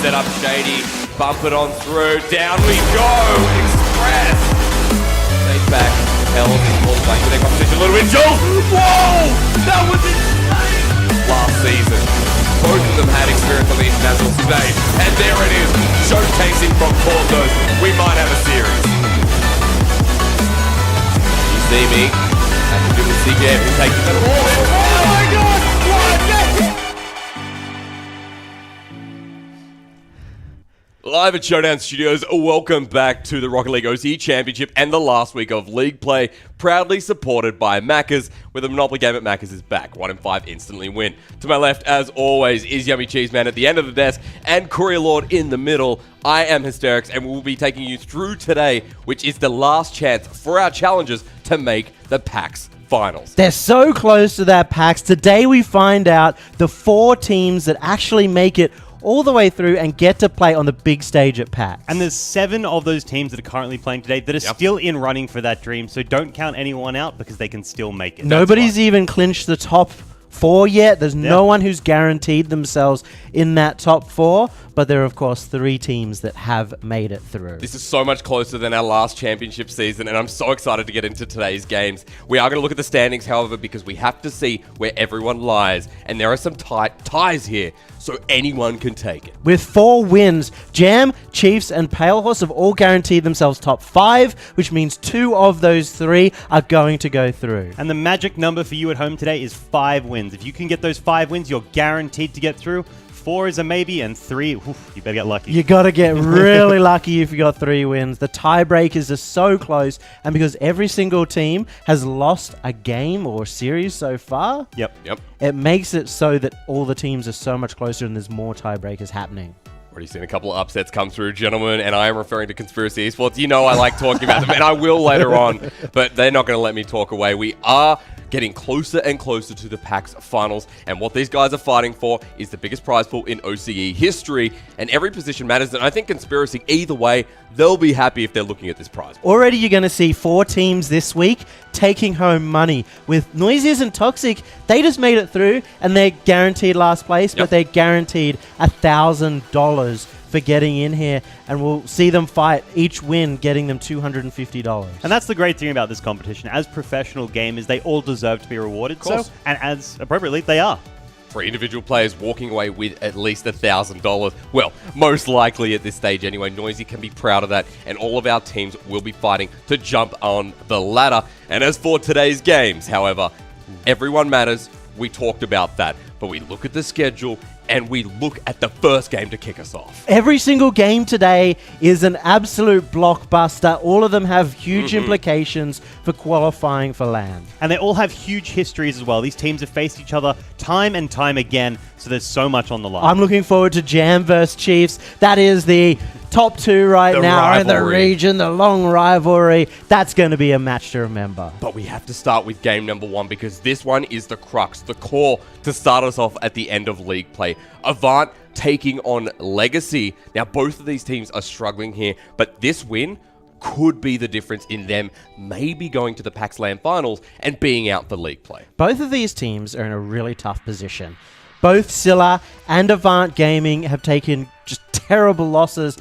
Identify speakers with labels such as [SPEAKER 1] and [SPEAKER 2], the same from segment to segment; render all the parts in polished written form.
[SPEAKER 1] set up Shady. Bump it on through. Down we go. Express. Stay back. Hell, all playing with their competition a little bit. Jules! Whoa! That was insane! Last season, both of them had experience on the international stage. And there it is. Showcasing from Portos. We might have a series. You see me. Have to do with CGM who's taking the ball. Oh my god! What a day! Live at Showdown Studios, welcome back to the Rocket League OCE Championship and the last week of League play, proudly supported by Macca's, where the Monopoly game at Macca's is back. 1 in 5 instantly win. To my left, as always, is Yummy Cheese Man at the end of the desk and Courier Lord in the middle. I am Hysterics, and we'll be taking you through today, which is the last chance for our challengers to make the PAX finals.
[SPEAKER 2] They're so close to that PAX. Today we find out the 4 teams that actually make it all the way through and get to play on the big stage at PAX.
[SPEAKER 3] And there's 7 of those teams that are currently playing today that are still in running for that dream, so don't count anyone out because they can still make it.
[SPEAKER 2] Nobody's even clinched the top 4 yet. There's no one who's guaranteed themselves in that top 4, but there are, of course, 3 teams that have made it through.
[SPEAKER 1] This is so much closer than our last championship season, and I'm so excited to get into today's games. We are going to look at the standings, however, because we have to see where everyone lies, and there are some tight ties here, so anyone can take it.
[SPEAKER 2] With 4 wins, Jam, Chiefs, and Pale Horse have all guaranteed themselves top 5, which means 2 of those 3 are going to go through.
[SPEAKER 3] And the magic number for you at home today is 5 wins. If you can get those 5 wins, you're guaranteed to get through. 4 is a maybe, and 3, you better get lucky.
[SPEAKER 2] You got to get really lucky if you got 3 wins. The tiebreakers are so close, and because every single team has lost a game or series so far,
[SPEAKER 1] Yep.
[SPEAKER 2] it makes it so that all the teams are so much closer and there's more tiebreakers happening.
[SPEAKER 1] Already seen a couple of upsets come through, gentlemen, and I am referring to Conspiracy Esports. You know I like talking about them, and I will later on, but they're not going to let me talk away. We are getting closer and closer to the PAX finals, and what these guys are fighting for is the biggest prize pool in OCE history, and every position matters, and I think Conspiracy, either way, they'll be happy if they're looking at this prize pool.
[SPEAKER 2] Already you're going to see 4 teams this week taking home money. With Noisies and Toxic, they just made it through, and they're guaranteed last place, but they're guaranteed $1,000 for getting in here, and we'll see them fight, each win getting them $250.
[SPEAKER 3] And that's the great thing about this competition. As professional gamers, they all deserve to be rewarded, so, and as appropriately, they are.
[SPEAKER 1] For individual players walking away with at least $1,000. Well, most likely at this stage anyway. Noisy can be proud of that, and all of our teams will be fighting to jump on the ladder. And as for today's games, however, everyone matters. We talked about that, but we look at the schedule and we look at the first game to kick us off.
[SPEAKER 2] Every single game today is an absolute blockbuster. All of them have huge implications for qualifying for LAN.
[SPEAKER 3] And they all have huge histories as well. These teams have faced each other time and time again, so there's so much on the line.
[SPEAKER 2] I'm looking forward to Jam vs Chiefs. That is the top 2 right now in the region, the long rivalry. That's going to be a match to remember.
[SPEAKER 1] But we have to start with game number 1 because this one is the crux, the core to start us off at the end of league play. Avant taking on Legacy. Now, both of these teams are struggling here, but this win could be the difference in them maybe going to the PAX LAN finals and being out for league play.
[SPEAKER 2] Both of these teams are in a really tough position. Both Scylla and Avant Gaming have taken just terrible losses.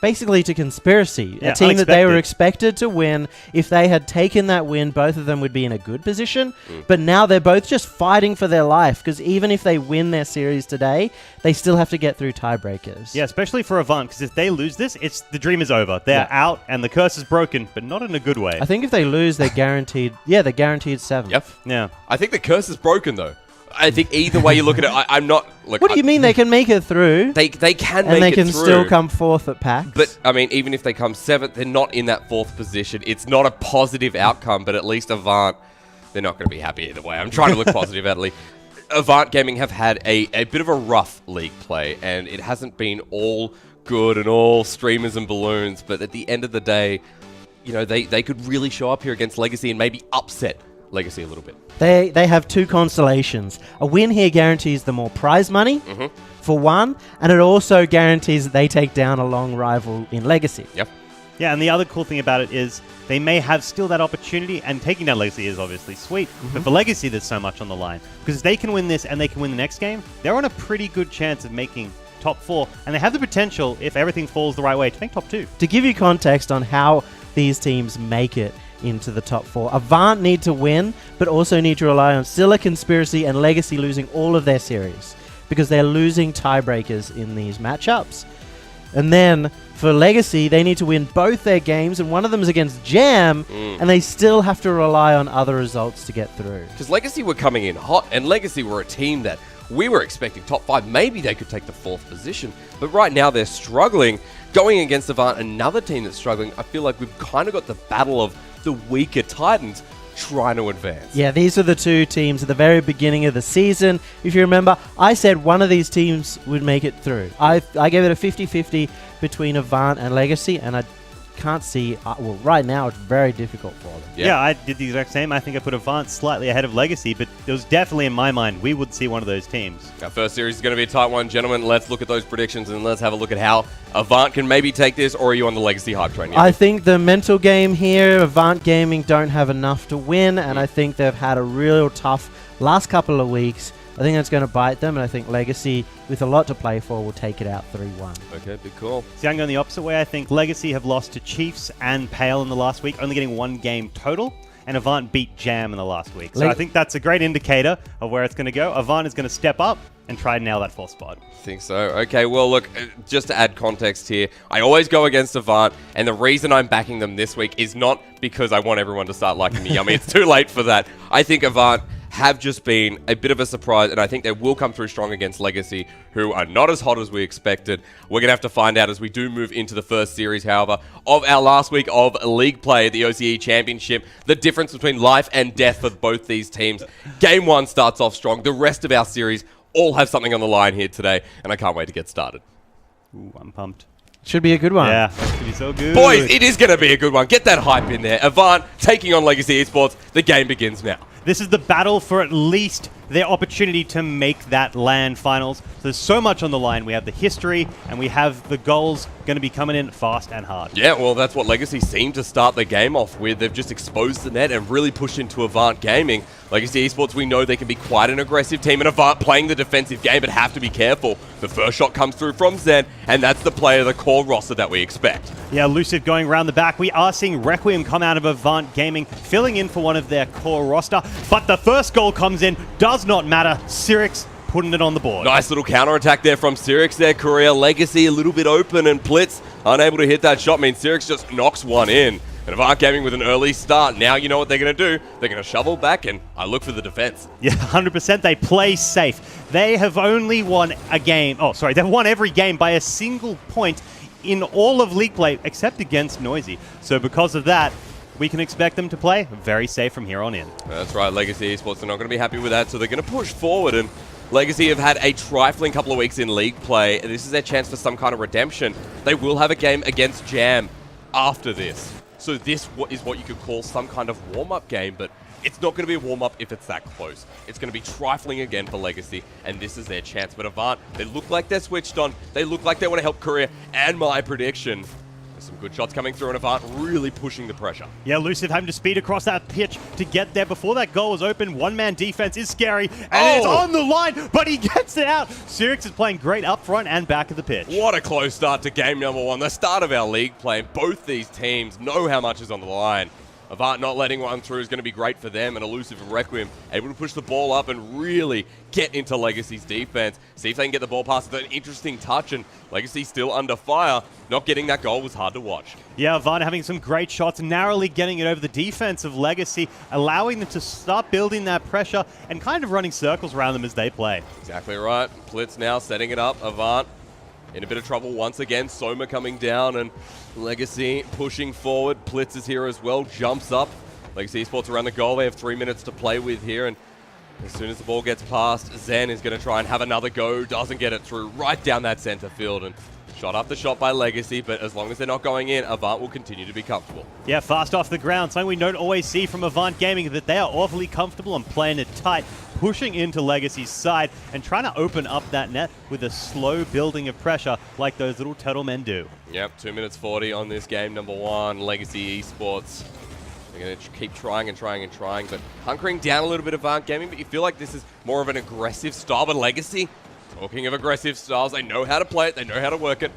[SPEAKER 2] Basically to Conspiracy, a team that they were expected to win. If they had taken that win, both of them would be in a good position. But now they're both just fighting for their life, because even if they win their series today, they still have to get through tiebreakers.
[SPEAKER 3] Yeah, especially for Avant, because if they lose this, the dream is over. They're out, and the curse is broken, but not in a good way.
[SPEAKER 2] I think if they lose, they're guaranteed. They're guaranteed 7.
[SPEAKER 3] Yeah.
[SPEAKER 1] I think the curse is broken, though. I think either way you look at it, I'm not... Look,
[SPEAKER 2] what do you mean they can make it through?
[SPEAKER 1] They can make it through.
[SPEAKER 2] And they can still come 4th at PAX.
[SPEAKER 1] But, I mean, even if they come 7th, they're not in that 4th position. It's not a positive outcome, but at least Avant, they're not going to be happy either way. I'm trying to look positive at least. Avant Gaming have had a bit of a rough league play, and it hasn't been all good and all streamers and balloons, but at the end of the day, you know, they could really show up here against Legacy and maybe upset Legacy a little bit.
[SPEAKER 2] They have 2 constellations. A win here guarantees them more prize money, for one, and it also guarantees that they take down a long rival in Legacy.
[SPEAKER 3] Yeah, and the other cool thing about it is they may have still that opportunity, and taking down Legacy is obviously sweet, but for Legacy there's so much on the line. Because if they can win this and they can win the next game, they're on a pretty good chance of making top 4, and they have the potential, if everything falls the right way, to make top 2.
[SPEAKER 2] To give you context on how these teams make it into the top 4, Avant need to win, but also need to rely on Scylla, Conspiracy, and Legacy losing all of their series, because they're losing tiebreakers in these matchups. And then for Legacy, they need to win both their games, and one of them is against Jam, and they still have to rely on other results to get through.
[SPEAKER 1] Because Legacy were coming in hot, and Legacy were a team that we were expecting top 5. Maybe they could take the 4th position, but right now they're struggling. Going against Avant, another team that's struggling, I feel like we've kind of got the battle of the weaker Titans trying to advance.
[SPEAKER 2] Yeah, these are the two teams at the very beginning of the season. If you remember, I said one of these teams would make it through. I gave it a 50-50 between Avant and Legacy, and I can't see... well, right now, it's very difficult for them.
[SPEAKER 3] Yeah, I did the exact same. I think I put Avant slightly ahead of Legacy, but it was definitely in my mind we would see one of those teams.
[SPEAKER 1] Our first series is going to be a tight one, gentlemen. Let's look at those predictions, and let's have a look at how Avant can maybe take this, or are you on the Legacy hype train yet?
[SPEAKER 2] I think the mental game here, Avant Gaming don't have enough to win, and I think they've had a real tough last couple of weeks. I think that's going to bite them, and I think Legacy, with a lot to play for, will take it out 3-1.
[SPEAKER 1] Okay, big call.
[SPEAKER 3] See, I'm going the opposite way. I think Legacy have lost to Chiefs and Pale in the last week, only getting 1 game total, and Avant beat Jam in the last week. So I think that's a great indicator of where it's going to go. Avant is going to step up and try to nail that 4th spot.
[SPEAKER 1] I think so. Okay, well, look, just to add context here, I always go against Avant, and the reason I'm backing them this week is not because I want everyone to start liking me yummy. It's too late for that. I think Avant have just been a bit of a surprise, and I think they will come through strong against Legacy, who are not as hot as we expected. We're going to have to find out as we do move into the first series, however, of our last week of league play at the OCE Championship. The difference between life and death for both these teams. Game 1 starts off strong. The rest of our series all have something on the line here today, and I can't wait to get started.
[SPEAKER 3] Ooh, I'm pumped.
[SPEAKER 2] Should be a good one.
[SPEAKER 3] Yeah, it's going to be so good.
[SPEAKER 1] Boys, it is going to be a good one. Get that hype in there. Avant taking on Legacy Esports. The game begins now.
[SPEAKER 3] This is the battle for at least their opportunity to make that LAN finals. There's so much on the line. We have the history, and we have the goals going to be coming in fast and hard.
[SPEAKER 1] Yeah, well, that's what Legacy seemed to start the game off with. They've just exposed the net and really pushed into Avant Gaming. Legacy Esports, we know they can be quite an aggressive team, and Avant playing the defensive game, but have to be careful. The first shot comes through from Zen, and that's the player, the core roster that we expect.
[SPEAKER 3] Yeah, Lucid going around the back. We are seeing Requiem come out of Avant Gaming, filling in for one of their core roster, but the first goal comes in, does not matter. Cyrix putting it on the board.
[SPEAKER 1] Nice little counter-attack there from Cyrix there. Korea Legacy a little bit open, and Plitz unable to hit that shot. Means Cyrix just knocks one in. And Avant Gaming with an early start. Now you know what they're going to do. They're going to shovel back, and I look for the defense.
[SPEAKER 3] Yeah, 100%. They play safe. They have only won a game. Oh, sorry. They've won every game by a single point in all of league play, except against Noisy. So because of that, we can expect them to play very safe from here on in.
[SPEAKER 1] That's right. Legacy Esports are not going to be happy with that, so they're going to push forward. And Legacy have had a trifling couple of weeks in league play. This is their chance for some kind of redemption. They will have a game against Jam after this. So this is what you could call some kind of warm-up game, but it's not going to be a warm-up if it's that close. It's going to be trifling again for Legacy, and this is their chance. But Avant, they look like they're switched on. They look like they want to help Korea, and my prediction, there's some good shots coming through, and Avant really pushing the pressure.
[SPEAKER 3] Yeah, Luciv having to speed across that pitch to get there before that goal was open. One-man defense is scary, and it's on the line, but he gets it out. Cyrix is playing great up front and back of the pitch.
[SPEAKER 1] What a close start to game number 1. The start of our league play. Both these teams know how much is on the line. Avant not letting one through is going to be great for them, and Elusive and Requiem able to push the ball up and really get into Legacy's defense. See if they can get the ball past. It's an interesting touch, and Legacy still under fire. Not getting that goal was hard to watch.
[SPEAKER 3] Yeah, Avant having some great shots, narrowly getting it over the defense of Legacy, allowing them to start building that pressure and kind of running circles around them as they play.
[SPEAKER 1] Exactly right. Plitz now setting it up. Avant in a bit of trouble once again. Soma coming down, and Legacy pushing forward. Plitz is here as well, jumps up. Legacy Esports around the goal. They have 3 minutes to play with here, and as soon as the ball gets past, Zen is going to try and have another go. Doesn't get it through, right down that center field, and shot after shot by Legacy, but as long as they're not going in, Avant will continue to be comfortable.
[SPEAKER 3] Yeah, fast off the ground. Something we don't always see from Avant Gaming, that they are awfully comfortable and playing it tight, pushing into Legacy's side and trying to open up that net with a slow building of pressure like those little turtle men do.
[SPEAKER 1] Yep, 2 minutes 40 on this game, number 1, Legacy Esports. They're going to keep trying and trying and trying, but hunkering down a little bit of Avant Gaming, but you feel like this is more of an aggressive style, but Legacy Talking of aggressive styles, they know how to play it, they know how to work it.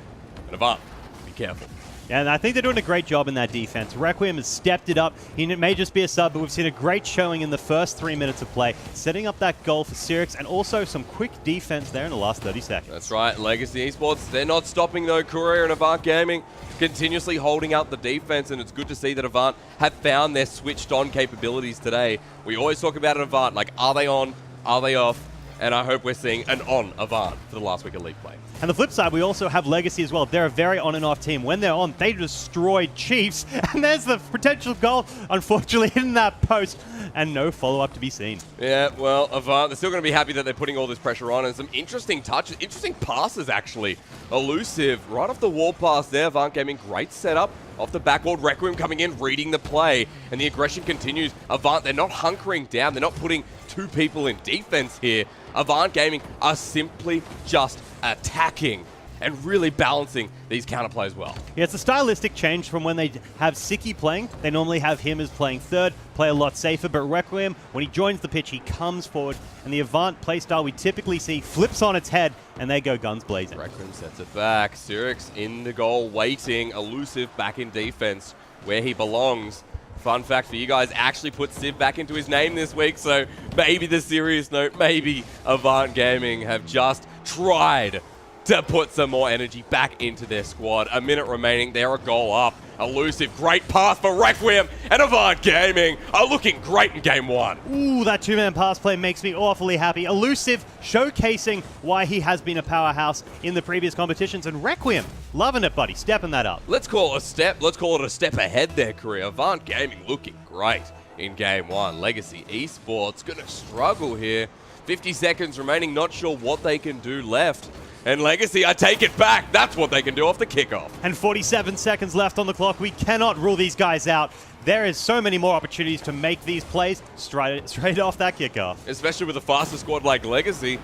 [SPEAKER 1] And Avant, be careful.
[SPEAKER 3] Yeah, and I think they're doing a great job in that defense. Requiem has stepped it up. He may just be a sub, but we've seen a great showing in the first 3 minutes of play, setting up that goal for Sirix, and also some quick defense there in the last 30 seconds.
[SPEAKER 1] That's right, Legacy Esports, they're not stopping though. Courier and Avant Gaming continuously holding out the defense, and it's good to see that Avant have found their switched on capabilities today. We always talk about Avant, like, are they on, are they off? And I hope we're seeing an on Avant for the last week of League play.
[SPEAKER 3] And the flip side, we also have Legacy as well. They're a very on and off team. When they're on, they destroy Chiefs. And there's the potential goal, unfortunately, in that post. And no follow-up to be seen.
[SPEAKER 1] Yeah, well, Avant, they're still going to be happy that they're putting all this pressure on. And some interesting touches, interesting passes, actually. Elusive, right off the wall pass there. Avant Gaming, great setup. Off the backboard, Requiem coming in, reading the play. And the aggression continues. Avant, they're not hunkering down. They're not putting two people in defense here. Avant Gaming are simply just attacking and really balancing these counterplays well.
[SPEAKER 3] Yeah, it's a stylistic change from when they have Siki playing. They normally have him as playing third, play a lot safer, but Requiem, when he joins the pitch, he comes forward, and the Avant playstyle we typically see flips on its head, and they go guns blazing.
[SPEAKER 1] Requiem sets it back. Sirix in the goal, waiting. Elusive back in defense, where he belongs. Fun fact for you guys, actually put Civ back into his name this week, so maybe the serious note, maybe Avant Gaming have just tried to put some more energy back into their squad. A minute remaining, they're a goal up. Elusive, great pass for Requiem, and Avant Gaming are looking great in game one.
[SPEAKER 3] Ooh, that two-man pass play makes me awfully happy. Elusive showcasing why he has been a powerhouse in the previous competitions, and Requiem, loving it, buddy, stepping that up.
[SPEAKER 1] Let's call it a step ahead there, Korea. Avant Gaming looking great in game one. Legacy Esports gonna struggle here. 50 seconds remaining, not sure what they can do left. And Legacy, I take it back. That's what they can do off the kickoff.
[SPEAKER 3] And 47 seconds left on the clock. We cannot rule these guys out. There is so many more opportunities to make these plays straight off that kickoff.
[SPEAKER 1] Especially with a faster squad like Legacy.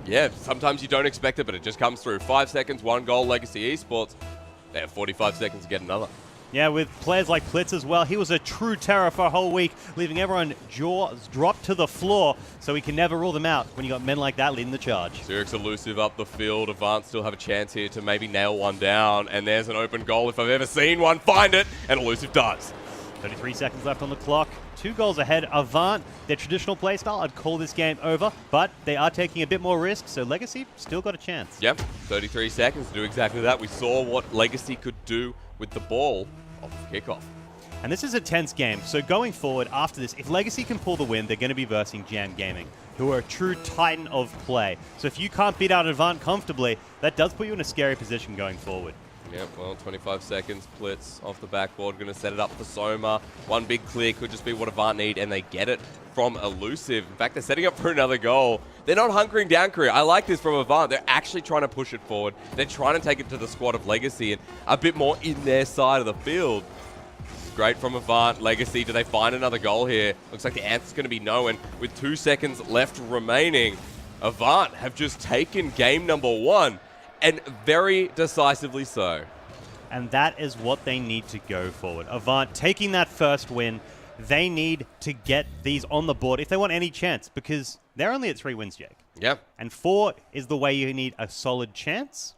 [SPEAKER 1] Yeah, sometimes you don't expect it, but it just comes through. 5 seconds, 1 goal, Legacy Esports. They have 45 seconds to get another.
[SPEAKER 3] Yeah, with players like Plitz as well, he was a true terror for a whole week, leaving everyone jaws dropped to the floor, so we can never rule them out when you got men like that leading the charge.
[SPEAKER 1] Sirix Elusive up the field. Avant still have a chance here to maybe nail one down, and there's an open goal if I've ever seen one. Find it, and Elusive does.
[SPEAKER 3] 33 seconds left on the clock. 2 goals ahead. Avant, their traditional playstyle, I'd call this game over, but they are taking a bit more risk, so Legacy still got a chance.
[SPEAKER 1] Yep, 33 seconds to do exactly that. We saw what Legacy could do with the ball off the kickoff.
[SPEAKER 3] And this is a tense game, so going forward after this, if Legacy can pull the win, they're going to be versing Jam Gaming, who are a true titan of play. So if you can't beat out Avant comfortably, that does put you in a scary position going forward.
[SPEAKER 1] Yep, well, 25 seconds. Plitz off the backboard, going to set it up for Soma. One big clear could just be what Avant need, and they get it from Elusive. In fact, they're setting up for another goal. They're not hunkering down, Korea. I like this from Avant. They're actually trying to push it forward. They're trying to take it to the squad of Legacy and a bit more in their side of the field. Great from Avant. Legacy, do they find another goal here? Looks like the answer's going to be no, and with 2 seconds left remaining, Avant have just taken game number 1, and very decisively so.
[SPEAKER 3] And that is what they need to go forward. Avant taking that first win, they need to get these on the board if they want any chance, because they're only at 3 wins, Jake.
[SPEAKER 1] Yeah.
[SPEAKER 3] And 4 is the way you need a solid chance.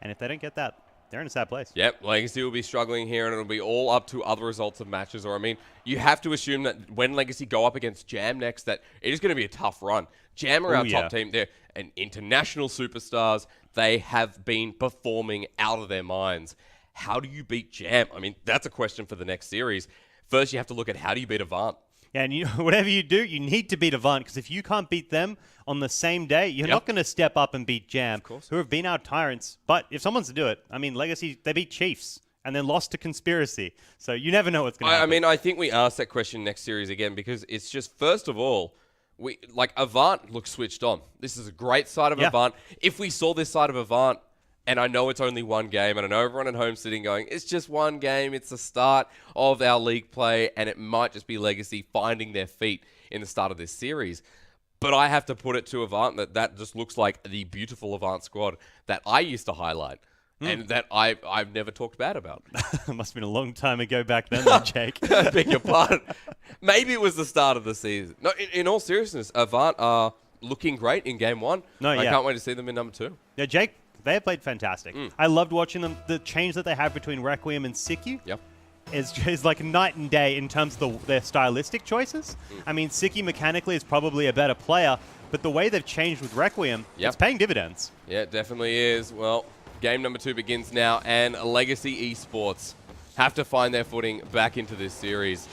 [SPEAKER 3] And if they don't get that, they're in a sad place.
[SPEAKER 1] Yep, Legacy will be struggling here, and it'll be all up to other results of matches. Or, I mean, you have to assume that when Legacy go up against Jam next, that it is going to be a tough run. Jam are our top team. They're an international superstars. They have been performing out of their minds. How do you beat Jam? I mean, that's a question for the next series. First, you have to look at how do you beat Avant.
[SPEAKER 3] Yeah, and you know, whatever you do, you need to beat Avant, because if you can't beat them on the same day, you're not going to step up and beat Jam, who have been our tyrants. But if someone's to do it, I mean, Legacy, they beat Chiefs and then lost to Conspiracy. So you never know what's going to happen.
[SPEAKER 1] I mean, I think we ask that question next series again, because it's just, first of all, Avant looks switched on. This is a great side of Avant. If we saw this side of Avant, and I know it's only one game, and I know everyone at home sitting going, it's just one game, it's the start of our league play, and it might just be Legacy finding their feet in the start of this series. But I have to put it to Avant that just looks like the beautiful Avant squad that I used to highlight, and that I've never talked bad about.
[SPEAKER 3] It must have been a long time ago back then, Jake.
[SPEAKER 1] Beg your pardon. Maybe it was the start of the season. No, in all seriousness, Avant are looking great in game 1. I can't wait to see them in number 2.
[SPEAKER 3] Yeah, Jake, they have played fantastic. I loved watching them. The change that they have between Requiem and Siki is like night and day in terms of their stylistic choices. I mean, Siki mechanically is probably a better player, but the way they've changed with Requiem, it's paying dividends.
[SPEAKER 1] Yeah, it definitely is. Well, game number 2 begins now, and Legacy Esports have to find their footing back into this series,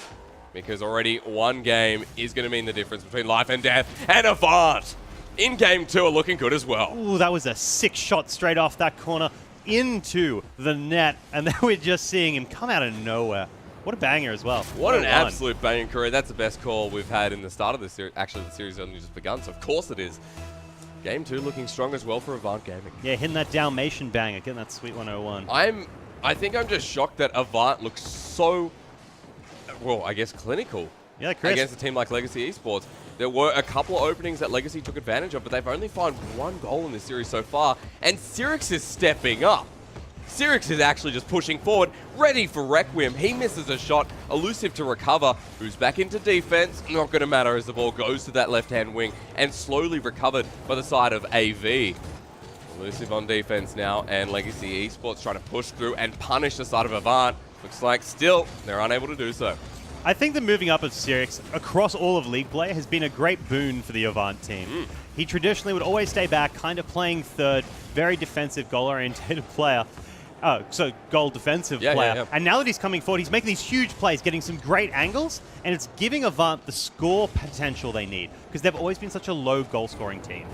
[SPEAKER 1] because already one game is going to mean the difference between life and death, and Avant in game 2 are looking good as well.
[SPEAKER 3] Ooh, that was a sick shot straight off that corner into the net, and then we're just seeing him come out of nowhere. What a banger as well.
[SPEAKER 1] What an absolute banging career. That's the best call we've had in the start of the series. Actually, the series has only just begun, so of course it is. Game 2 looking strong as well for Avant Gaming.
[SPEAKER 3] Yeah, hitting that Dalmatian banger, getting that sweet 101.
[SPEAKER 1] I think I'm just shocked that Avant looks so, well, I guess clinical against a team like Legacy Esports. There were a couple of openings that Legacy took advantage of, but they've only found 1 goal in this series so far, and Sirix is stepping up. Sirix is actually just pushing forward, ready for Requiem. He misses a shot, elusive to recover, who's back into defense. Not going to matter as the ball goes to that left-hand wing and slowly recovered by the side of AV. Elusive on defense now, and Legacy Esports trying to push through and punish the side of Avant. Looks like still they're unable to do so.
[SPEAKER 3] I think the moving up of Sirix across all of League play has been a great boon for the Avant team. He traditionally would always stay back, kind of playing third, very defensive, goal-oriented player. So goal defensive player. And now that he's coming forward, he's making these huge plays, getting some great angles, and it's giving Avant the score potential they need, because they've always been such a low goal-scoring team.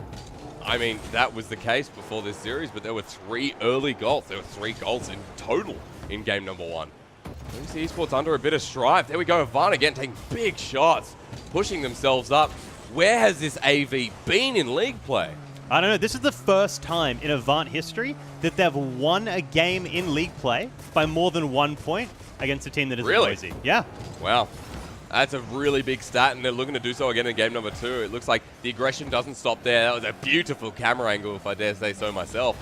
[SPEAKER 1] I mean, that was the case before this series, but there were 3 early goals. There were 3 goals in total in game number 1. Legacy Esports under a bit of strife. There we go, Avant again taking big shots, pushing themselves up. Where has this AV been in league play?
[SPEAKER 3] I don't know. This is the first time in Avant history that they've won a game in league play by more than 1 point against a team that isn't noisy. Yeah.
[SPEAKER 1] Wow. That's a really big stat, and they're looking to do so again in game number 2. It looks like the aggression doesn't stop there. That was a beautiful camera angle, if I dare say so myself.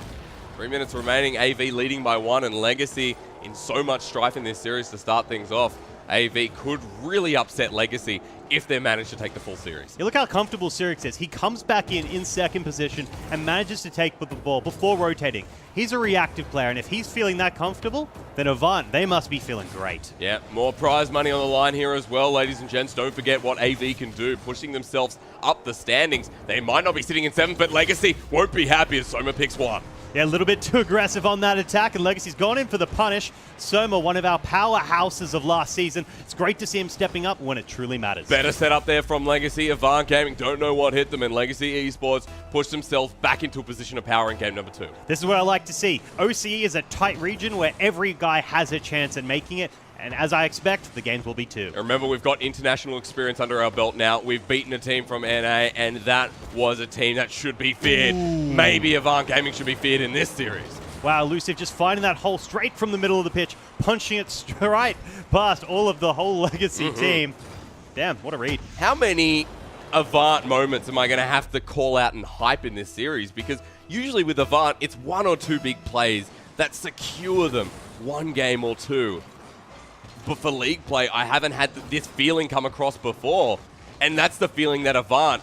[SPEAKER 1] 3 minutes remaining, AV leading by 1, and Legacy in so much strife in this series to start things off. AV could really upset Legacy if they manage to take the full series.
[SPEAKER 3] Yeah, look how comfortable Sirix is. He comes back in second position and manages to take the ball before rotating. He's a reactive player, and if he's feeling that comfortable, then Avant, they must be feeling great.
[SPEAKER 1] Yeah, more prize money on the line here as well, ladies and gents. Don't forget what AV can do, pushing themselves up the standings. They might not be sitting in 7th, but Legacy won't be happy as Soma picks 1.
[SPEAKER 3] Yeah, a little bit too aggressive on that attack, and Legacy's gone in for the punish. Soma, one of our powerhouses of last season. It's great to see him stepping up when it truly matters.
[SPEAKER 1] Better setup there from Legacy. Avant Gaming don't know what hit them, and Legacy Esports pushed themselves back into a position of power in game number 2.
[SPEAKER 3] This is what I like to see. OCE is a tight region where every guy has a chance at making it. And as I expect, the games will be too.
[SPEAKER 1] Remember, we've got international experience under our belt now. We've beaten a team from NA, and that was a team that should be feared. Maybe Avant Gaming should be feared in this series.
[SPEAKER 3] Wow, Elusive just finding that hole straight from the middle of the pitch, punching it straight past all of the whole Legacy team. Damn, what a read.
[SPEAKER 1] How many Avant moments am I going to have to call out and hype in this series? Because usually with Avant, it's 1 or 2 big plays that secure them 1 game or 2. But for league play, I haven't had this feeling come across before. And that's the feeling that Avant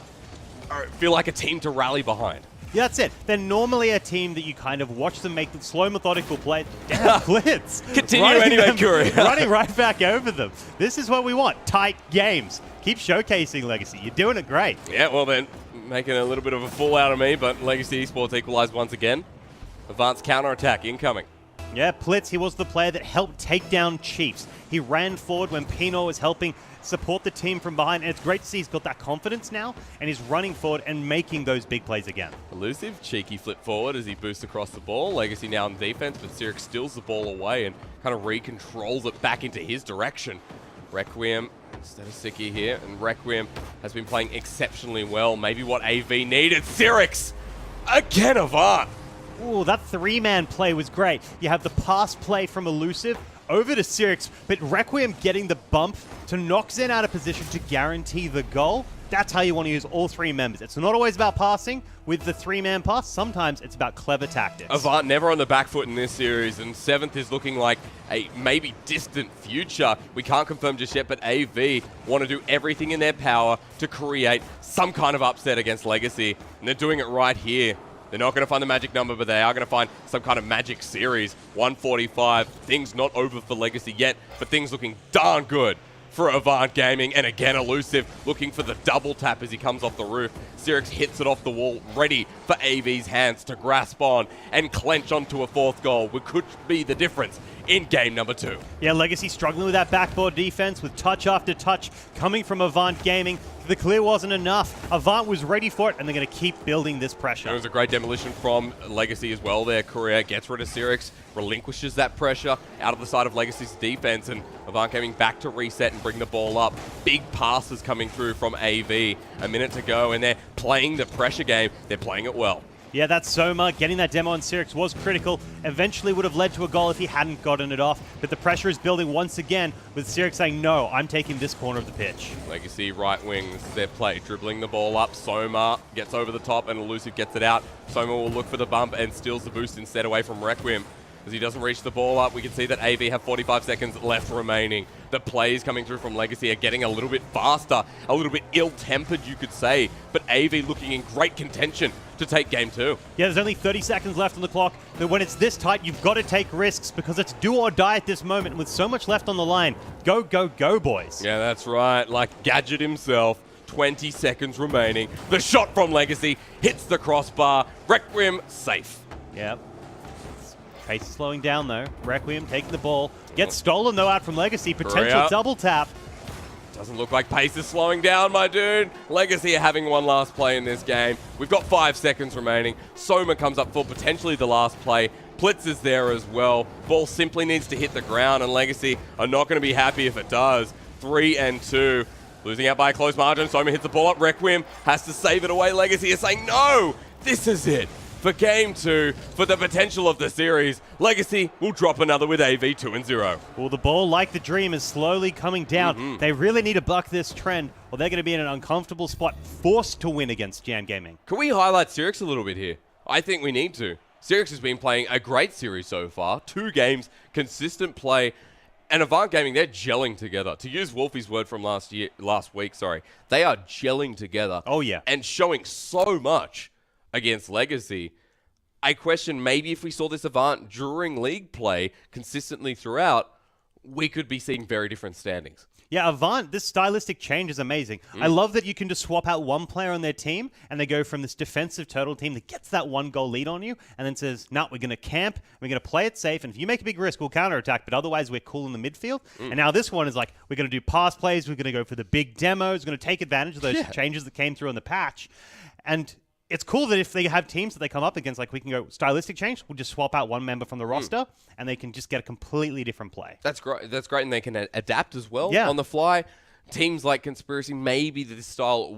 [SPEAKER 1] feel like a team to rally behind.
[SPEAKER 3] Yeah, that's it. They're normally a team that you kind of watch them make the slow, methodical play. Damn, Blitz.
[SPEAKER 1] Continue anyway, Curry.
[SPEAKER 3] Running right back over them. This is what we want. Tight games. Keep showcasing Legacy. You're doing it great.
[SPEAKER 1] Yeah, well then, making a little bit of a fool out of me, but Legacy Esports equalized once again. Avant's counter-attack incoming.
[SPEAKER 3] Yeah, Plitz, he was the player that helped take down Chiefs. He ran forward when Pino was helping support the team from behind, and it's great to see he's got that confidence now, and he's running forward and making those big plays again.
[SPEAKER 1] Elusive, cheeky flip forward as he boosts across the ball. Legacy now in defense, but Sirix steals the ball away and kind of recontrols it back into his direction. Requiem instead of Siki here, and Requiem has been playing exceptionally well. Maybe what AV needed. Sirix again, Avant.
[SPEAKER 3] Ooh, that 3-man play was great. You have the pass play from Elusive over to Sirix, but Requiem getting the bump to knock Zen out of position to guarantee the goal. That's how you want to use all three members. It's not always about passing with the three-man pass. Sometimes it's about clever tactics.
[SPEAKER 1] Avant never on the back foot in this series, and 7th is looking like a maybe distant future. We can't confirm just yet, but AV want to do everything in their power to create some kind of upset against Legacy, and they're doing it right here. They're not going to find the magic number, but they are going to find some kind of magic series. 145. Things not over for Legacy yet, but things looking darn good for Avant Gaming. And again, Elusive looking for the double tap as he comes off the roof. Sirix hits it off the wall, ready for AV's hands to grasp on and clench onto a 4th goal, which could be the difference in game number 2.
[SPEAKER 3] Yeah, Legacy struggling with that backboard defense with touch after touch coming from Avant Gaming. The clear wasn't enough. Avant was ready for it, and they're going to keep building this pressure.
[SPEAKER 1] It was a great demolition from Legacy as well there. Korea gets rid of Sirix, relinquishes that pressure out of the side of Legacy's defense, and Avant Gaming back to reset and bring the ball up. Big passes coming through from AV. A minute to go, and they're playing the pressure game. They're playing it well.
[SPEAKER 3] Yeah, that Soma, getting that demo on Sirix was critical. Eventually would have led to a goal if he hadn't gotten it off. But the pressure is building once again with Sirix saying, no, I'm taking this corner of the pitch.
[SPEAKER 1] Legacy right wings their play, dribbling the ball up. Soma gets over the top and Elusive gets it out. Soma will look for the bump and steals the boost instead away from Requiem. As he doesn't reach the ball up, we can see that AV have 45 seconds left remaining. The plays coming through from Legacy are getting a little bit faster, a little bit ill-tempered, you could say. But AV looking in great contention to take game 2.
[SPEAKER 3] Yeah, there's only 30 seconds left on the clock. But when it's this tight, you've got to take risks because it's do or die at this moment. With so much left on the line, go, go, go, boys.
[SPEAKER 1] Yeah, that's right. Like Gadget himself. 20 seconds remaining. The shot from Legacy hits the crossbar. Requiem safe.
[SPEAKER 3] Yep. Pace is slowing down, though. Requiem taking the ball. Gets stolen, though, out from Legacy. Potential double tap.
[SPEAKER 1] Doesn't look like pace is slowing down, my dude. Legacy are having one last play in this game. We've got 5 seconds remaining. Soma comes up for potentially the last play. Blitz is there as well. Ball simply needs to hit the ground, and Legacy are not going to be happy if it does. 3 and 2. Losing out by a close margin. Soma hits the ball up. Requiem has to save it away. Legacy is saying, no, this is it. For game 2, for the potential of the series, Legacy will drop another with AV 2-0.
[SPEAKER 3] Well, the ball, like the dream, is slowly coming down. They really need to buck this trend, or they're going to be in an uncomfortable spot, forced to win against Jam Gaming.
[SPEAKER 1] Can we highlight Sirix a little bit here? I think we need to. Sirix has been playing a great series so far. 2 games, consistent play, and Avant Gaming, they're gelling together. To use Wolfie's word from last week, they are gelling together.
[SPEAKER 3] Oh, yeah.
[SPEAKER 1] And showing so much against Legacy. I question maybe if we saw this Avant during league play consistently throughout, we could be seeing very different standings.
[SPEAKER 3] Yeah, Avant, this stylistic change is amazing. I love that you can just swap out one player on their team and they go from this defensive turtle team that gets that 1-goal lead on you and then says, no, we're going to camp, we're going to play it safe, and if you make a big risk, we'll counterattack, but otherwise we're cool in the midfield. And now this one is like, we're going to do pass plays, we're going to go for the big demos, we're going to take advantage of those changes that came through on the patch. And it's cool that if they have teams that they come up against, like we can go stylistic change, we'll just swap out one member from the roster, and they can just get a completely different play.
[SPEAKER 1] That's great. That's great, and they can adapt as well on the fly. Teams like Conspiracy, maybe this style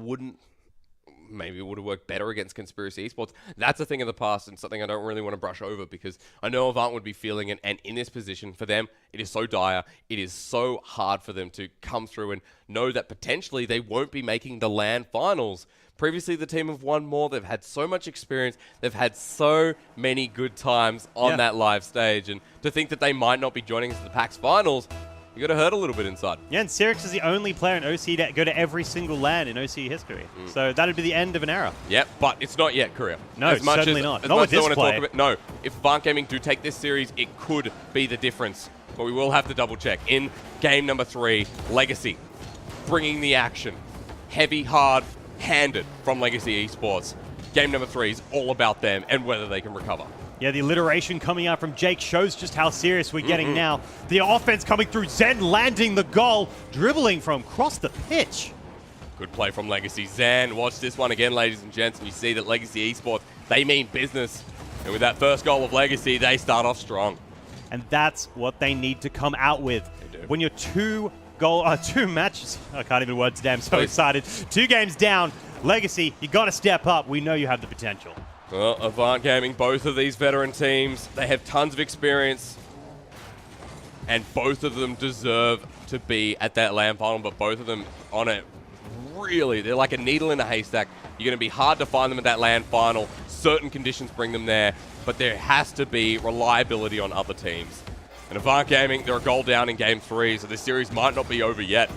[SPEAKER 1] maybe it would have worked better against Conspiracy Esports. That's a thing of the past and something I don't really want to brush over because I know Avant would be feeling it, and in this position for them, it is so dire. It is so hard for them to come through and know that potentially they won't be making the LAN finals. Previously, the team have won more. They've had so much experience. They've had so many good times on that live stage. And to think that they might not be joining us at the PAX finals, you got to hurt a little bit inside.
[SPEAKER 3] Yeah, and Sirix is the only player in OCE to go to every single LAN in OCE history. So that'd be the end of an era.
[SPEAKER 1] Yep, but it's not yet, Korea.
[SPEAKER 3] No, certainly not. Not with this play.
[SPEAKER 1] No, if Avant Gaming do take this series, it could be the difference. But we will have to double check. In game number 3, Legacy, bringing the action. Heavy, hard, handed from Legacy Esports. Game number 3 is all about them and whether they can recover.
[SPEAKER 3] Yeah, the alliteration coming out from Jake shows just how serious we're getting now. The offense coming through, Zen landing the goal, dribbling from across the pitch.
[SPEAKER 1] Good play from Legacy. Zan, watch this one again, ladies and gents, and you see that Legacy Esports, they mean business. And with that first goal of Legacy, they start off strong.
[SPEAKER 3] And that's what they need to come out with.
[SPEAKER 1] They do.
[SPEAKER 3] When you're 2 matches, I can't even word today, I'm so excited. 2 games down, Legacy, you got to step up. We know you have the potential.
[SPEAKER 1] Well, Avant Gaming, both of these veteran teams, they have tons of experience, and both of them deserve to be at that LAN final, but both of them on a really, they're like a needle in a haystack. You're going to be hard to find them at that land final. Certain conditions bring them there, but there has to be reliability on other teams. And Avant Gaming, they're a goal down in Game 3, so this series might not be over yet.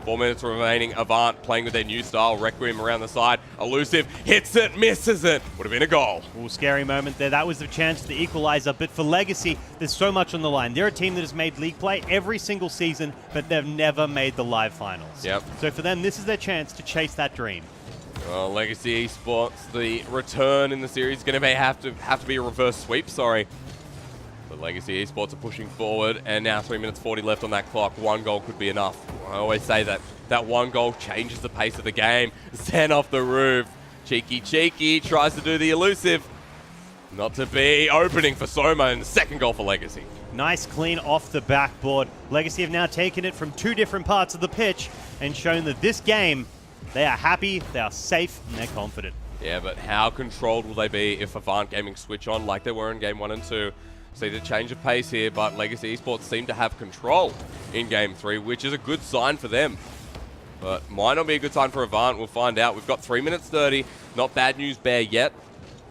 [SPEAKER 1] 4 minutes remaining. Avant playing with their new style. Requiem around the side. Elusive hits it, misses it. Would have been a goal.
[SPEAKER 3] Ooh, scary moment there. That was the chance to the equalizer. But for Legacy, there's so much on the line. They're a team that has made league play every single season, but they've never made the live finals.
[SPEAKER 1] Yep.
[SPEAKER 3] So for them, this is their chance to chase that dream.
[SPEAKER 1] Well, Legacy Esports, the return in the series is going to have to be a reverse sweep. Sorry. But Legacy Esports are pushing forward, and now 3 minutes 40 left on that clock. One goal could be enough. I always say that one goal changes the pace of the game. Zen off the roof. Cheeky tries to do the elusive. Not to be. Opening for Soma, and the second goal for Legacy.
[SPEAKER 3] Nice clean off the backboard. Legacy have now taken it from two different parts of the pitch and shown that this game, they are happy, they are safe, and they're confident.
[SPEAKER 1] Yeah, but how controlled will they be if Avant Gaming switch on like they were in Game 1 and 2? See the change of pace here, but Legacy Esports seem to have control in Game 3, which is a good sign for them. But might not be a good sign for Avant. We'll find out. We've got 3 minutes 30. Not bad news bear yet,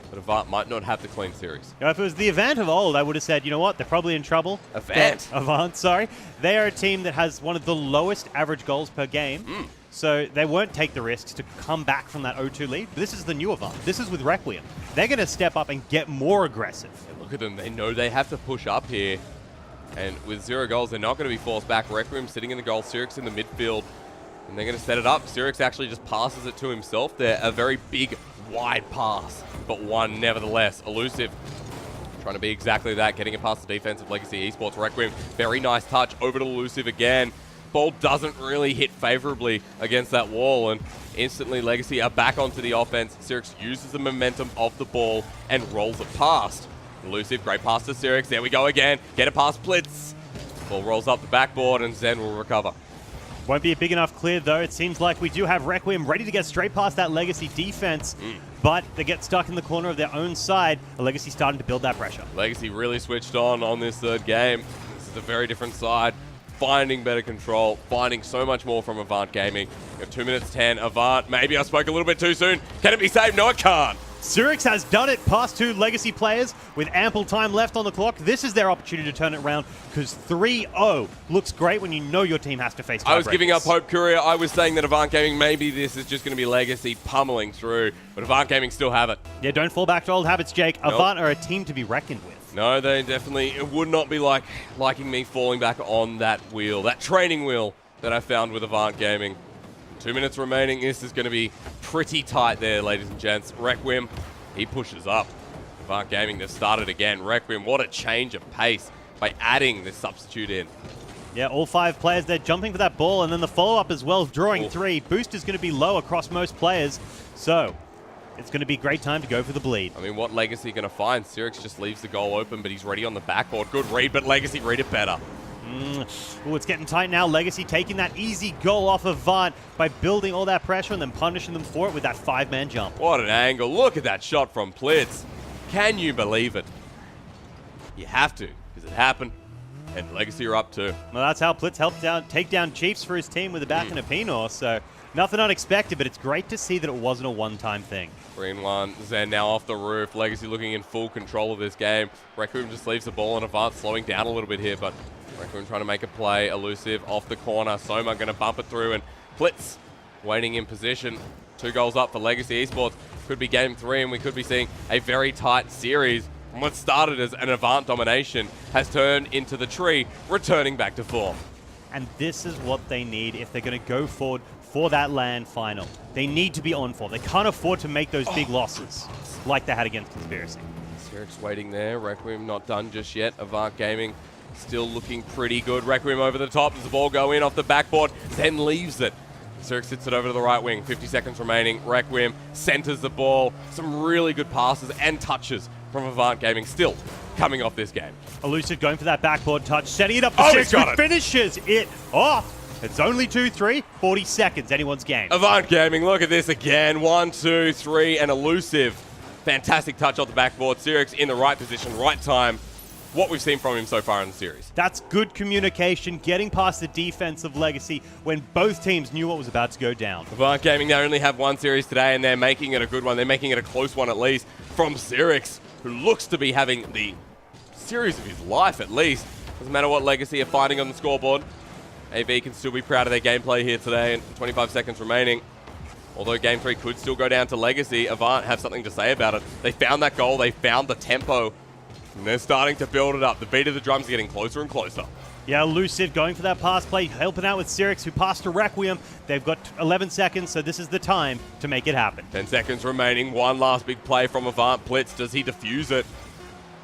[SPEAKER 1] but Avant might not have the clean series.
[SPEAKER 3] Now, if it was the Avant of old, I would have said, you know what, they're probably in trouble. Avant, sorry. They are a team that has one of the lowest average goals per game. So they won't take the risks to come back from that 0-2 lead. But this is the new Avant. This is with Requiem. They're going to step up and get more aggressive.
[SPEAKER 1] Look at them. They know they have to push up here. And with 0 goals, they're not going to be forced back. Requiem sitting in the goal. Sirix in the midfield. And they're going to set it up. Sirix actually just passes it to himself there. A very big, wide pass. But one nevertheless. Elusive. Trying to be exactly that. Getting it past the defense of Legacy Esports. Requiem. Very nice touch. Over to Elusive again. Ball doesn't really hit favorably against that wall, and instantly Legacy are back onto the offense. Sirix uses the momentum of the ball and rolls it past. Elusive, great pass to Sirix. There we go again. Get it past Blitz. Ball rolls up the backboard, and Zen will recover.
[SPEAKER 3] Won't be a big enough clear, though. It seems like we do have Requiem ready to get straight past that Legacy defense, but they get stuck in the corner of their own side. The Legacy starting to build that pressure.
[SPEAKER 1] Legacy really switched on this third game. This is a very different side. Finding better control, finding so much more from Avant Gaming. We have 2 minutes 10. Avant, maybe I spoke a little bit too soon. Can it be saved? No, it can't.
[SPEAKER 3] Sirix has done it past two Legacy players with ample time left on the clock. This is their opportunity to turn it around because 3-0 looks great when you know your team has to face tiebreakers.
[SPEAKER 1] I was giving up hope, Courier. I was saying that Avant Gaming, maybe this is just going to be Legacy pummeling through, but Avant Gaming still have it.
[SPEAKER 3] Yeah, don't fall back to old habits, Jake.
[SPEAKER 1] Nope.
[SPEAKER 3] Avant are a team to be reckoned with.
[SPEAKER 1] No, they definitely would not be liking me falling back on that wheel, that training wheel that I found with Avant Gaming. 2 minutes remaining. This is going to be pretty tight there, ladies and gents. Requiem, he pushes up. Avant Gaming, they've started again. Requiem, what a change of pace by adding this substitute in.
[SPEAKER 3] Yeah, all 5 players, they're jumping for that ball, and then the follow-up as well, drawing 3. Boost is going to be low across most players, so it's going to be a great time to go for the bleed.
[SPEAKER 1] I mean, what Legacy going to find? Sirix just leaves the goal open, but he's ready on the backboard. Good read, but Legacy read it better.
[SPEAKER 3] Oh, it's getting tight now. Legacy taking that easy goal off of Avant by building all that pressure and then punishing them for it with that 5-man jump.
[SPEAKER 1] What an angle. Look at that shot from Plitz. Can you believe it? You have to, because it happened, and Legacy are up too.
[SPEAKER 3] Well, that's how Plitz helped take down Chiefs for his team with a back and a Pinor, so nothing unexpected, but it's great to see that it wasn't a one-time thing.
[SPEAKER 1] 3-1. Zen now off the roof. Legacy looking in full control of this game. Requiem just leaves the ball in Avant, slowing down a little bit here, but Requiem trying to make a play. Elusive off the corner. Soma going to bump it through, and Plitz waiting in position. 2 goals up for Legacy Esports. Could be Game 3, and we could be seeing a very tight series. And what started as an Avant domination has turned into the tree, returning back to form.
[SPEAKER 3] And this is what they need if they're going to go forward for that land final. They need to be on form. They can't afford to make those big losses like they had against Conspiracy.
[SPEAKER 1] Sirix waiting there. Requiem not done just yet. Avant Gaming still looking pretty good. Requiem over the top. Does the ball go in off the backboard? Then leaves it. Sirix hits it over to the right wing. 50 seconds remaining. Requiem centers the ball. Some really good passes and touches from Avant Gaming still coming off this game.
[SPEAKER 3] Elusive going for that backboard touch. Setting it up for
[SPEAKER 1] he's got it.
[SPEAKER 3] Finishes it off. It's only 2-3. 40 seconds. Anyone's game.
[SPEAKER 1] Avant Gaming, look at this again. 1, 2, 3, and Elusive. Fantastic touch off the backboard. Sirix in the right position, right time. what we've seen from him so far in the series.
[SPEAKER 3] That's good communication, getting past the defense of Legacy when both teams knew what was about to go down.
[SPEAKER 1] Avant Gaming, they only have one series today, and they're making it a good one. They're making it a close one at least from Cyrix, who looks to be having the series of his life at least. Doesn't matter what Legacy are fighting on the scoreboard. AV can still be proud of their gameplay here today, and 25 seconds remaining. Although Game 3 could still go down to Legacy, Avant have something to say about it. They found that goal, they found the tempo, and they're starting to build it up. The beat of the drums are getting closer and closer.
[SPEAKER 3] Yeah, Elusive going for that pass play, helping out with Cyrix, who passed to Requiem. They've got 11 seconds, so this is the time to make it happen.
[SPEAKER 1] 10 seconds remaining, one last big play from Avant. Blitz, does he defuse it?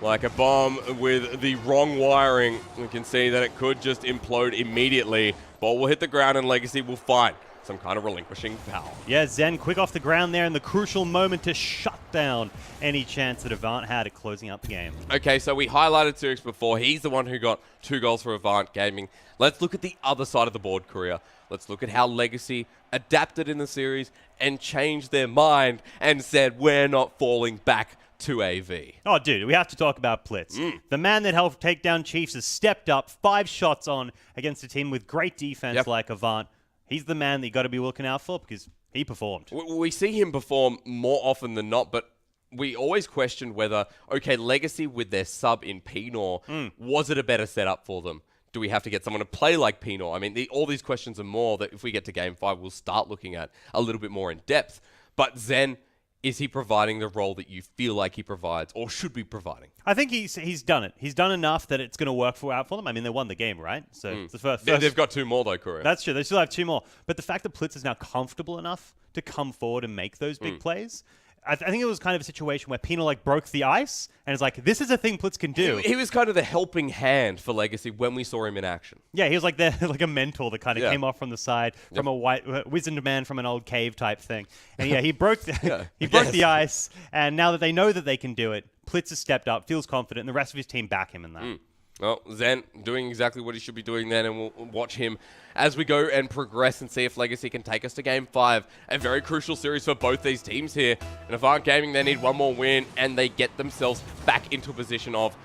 [SPEAKER 1] Like a bomb with the wrong wiring, we can see that it could just implode immediately. Ball will hit the ground and Legacy will find some kind of relinquishing power.
[SPEAKER 3] Yeah, Zen quick off the ground there in the crucial moment to shut down any chance that Avant had at closing out the game.
[SPEAKER 1] Okay, so we highlighted Cyrix before. He's the one who got 2 goals for Avant Gaming. Let's look at the other side of the board, Korea. Let's look at how Legacy adapted in the series and changed their mind and said, we're not falling back to AV.
[SPEAKER 3] Oh, dude, we have to talk about Blitz. The man that helped take down Chiefs has stepped up 5 shots on against a team with great defense like Avant. He's the man that you got to be looking out for because he performed.
[SPEAKER 1] We see him perform more often than not, but we always questioned whether, okay, Legacy with their sub in Pinor, was it a better setup for them? Do we have to get someone to play like Pinor? I mean, all these questions are more that if we get to Game 5, we'll start looking at a little bit more in depth. But Zen, is he providing the role that you feel like he provides or should be providing?
[SPEAKER 3] I think he's done it. He's done enough that it's going to work out for them. I mean, they won the game, right? So it's the first.
[SPEAKER 1] They've got 2 more, though, Korea.
[SPEAKER 3] That's true. They still have 2 more. But the fact that Blitz is now comfortable enough to come forward and make those big plays, I think it was kind of a situation where Pino broke the ice and it's like, this is a thing Blitz can do.
[SPEAKER 1] He was kind of the helping hand for Legacy when we saw him in action.
[SPEAKER 3] Yeah, he was like like a mentor that kind of came off from the side, from a white wizened man from an old cave type thing. And yeah, he broke the ice, and now that they know that they can do it, Blitz has stepped up, feels confident, and the rest of his team back him in that.
[SPEAKER 1] Well, Zen doing exactly what he should be doing then, and we'll watch him as we go and progress and see if Legacy can take us to Game 5. A very crucial series for both these teams here. And Avant Gaming, they need one more win, and they get themselves back into a position of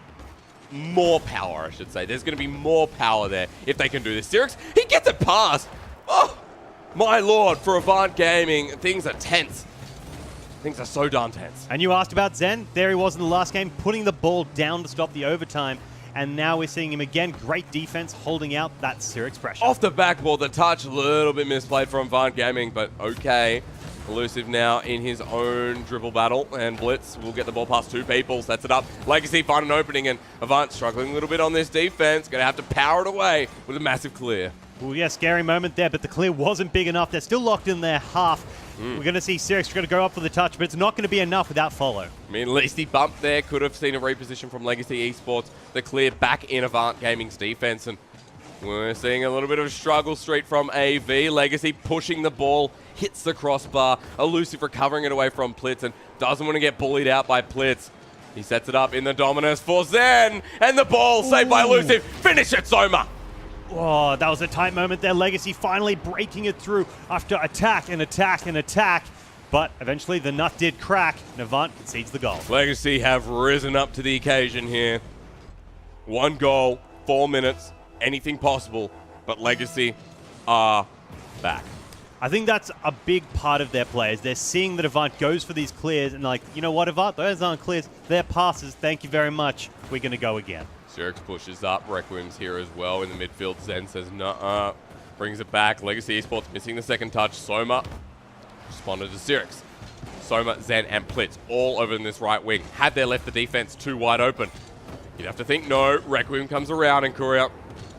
[SPEAKER 1] more power, I should say. There's going to be more power there if they can do this. Cyrix, he gets it past. Oh, my lord, for Avant Gaming, things are tense. Things are so darn tense.
[SPEAKER 3] And you asked about Zen. There he was in the last game, putting the ball down to stop the overtime. And now we're seeing him again. Great defense, holding out that Cyrix pressure.
[SPEAKER 1] Off the backboard, the touch, a little bit misplayed from Avant Gaming, but okay. Elusive now in his own dribble battle, and Blitz will get the ball past 2 people, sets it up. Legacy find an opening, and Avant struggling a little bit on this defense. Going to have to power it away with a massive clear.
[SPEAKER 3] Well, yeah, scary moment there, but the clear wasn't big enough. They're still locked in their half. We're going to see Cyrix going to go up for the touch, but it's not going to be enough without follow.
[SPEAKER 1] I mean, at least he bumped there. Could have seen a reposition from Legacy Esports. The clear back in Avant Gaming's defense, and we're seeing a little bit of a struggle streak from AV. Legacy pushing the ball, hits the crossbar. Elusive recovering it away from Plitz and doesn't want to get bullied out by Plitz. He sets it up in the Dominus for Zen, and the ball saved by Elusive. Finish it, Soma!
[SPEAKER 3] Oh, that was a tight moment there. Legacy finally breaking it through after attack and attack and attack. But eventually the nut did crack, and Avant concedes the goal.
[SPEAKER 1] Legacy have risen up to the occasion here. 1 goal, 4 minutes, anything possible, but Legacy are back.
[SPEAKER 3] I think that's a big part of their players. They're seeing that Avant goes for these clears, and like, you know what, Avant, those aren't clears. They're passes. Thank you very much. We're going to go again.
[SPEAKER 1] Cyrix pushes up. Requiem's here as well in the midfield. Zen says, nuh-uh. Brings it back. Legacy Esports missing the second touch. Soma responded to Cyrix. Soma, Zen, and Plitz all over in this right wing. Had they left the defense too wide open, you'd have to think no. Requiem comes around and Courier.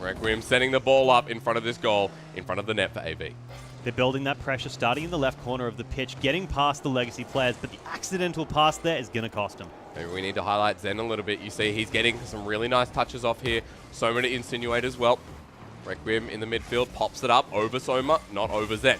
[SPEAKER 1] Requiem sending the ball up in front of this goal, in front of the net for AV.
[SPEAKER 3] They're building that pressure, starting in the left corner of the pitch, getting past the Legacy players, but the accidental pass there is going to cost them.
[SPEAKER 1] Maybe we need to highlight Zen a little bit. You see he's getting some really nice touches off here. Soma to insinuate as well. Requiem in the midfield pops it up over Soma, not over Zen.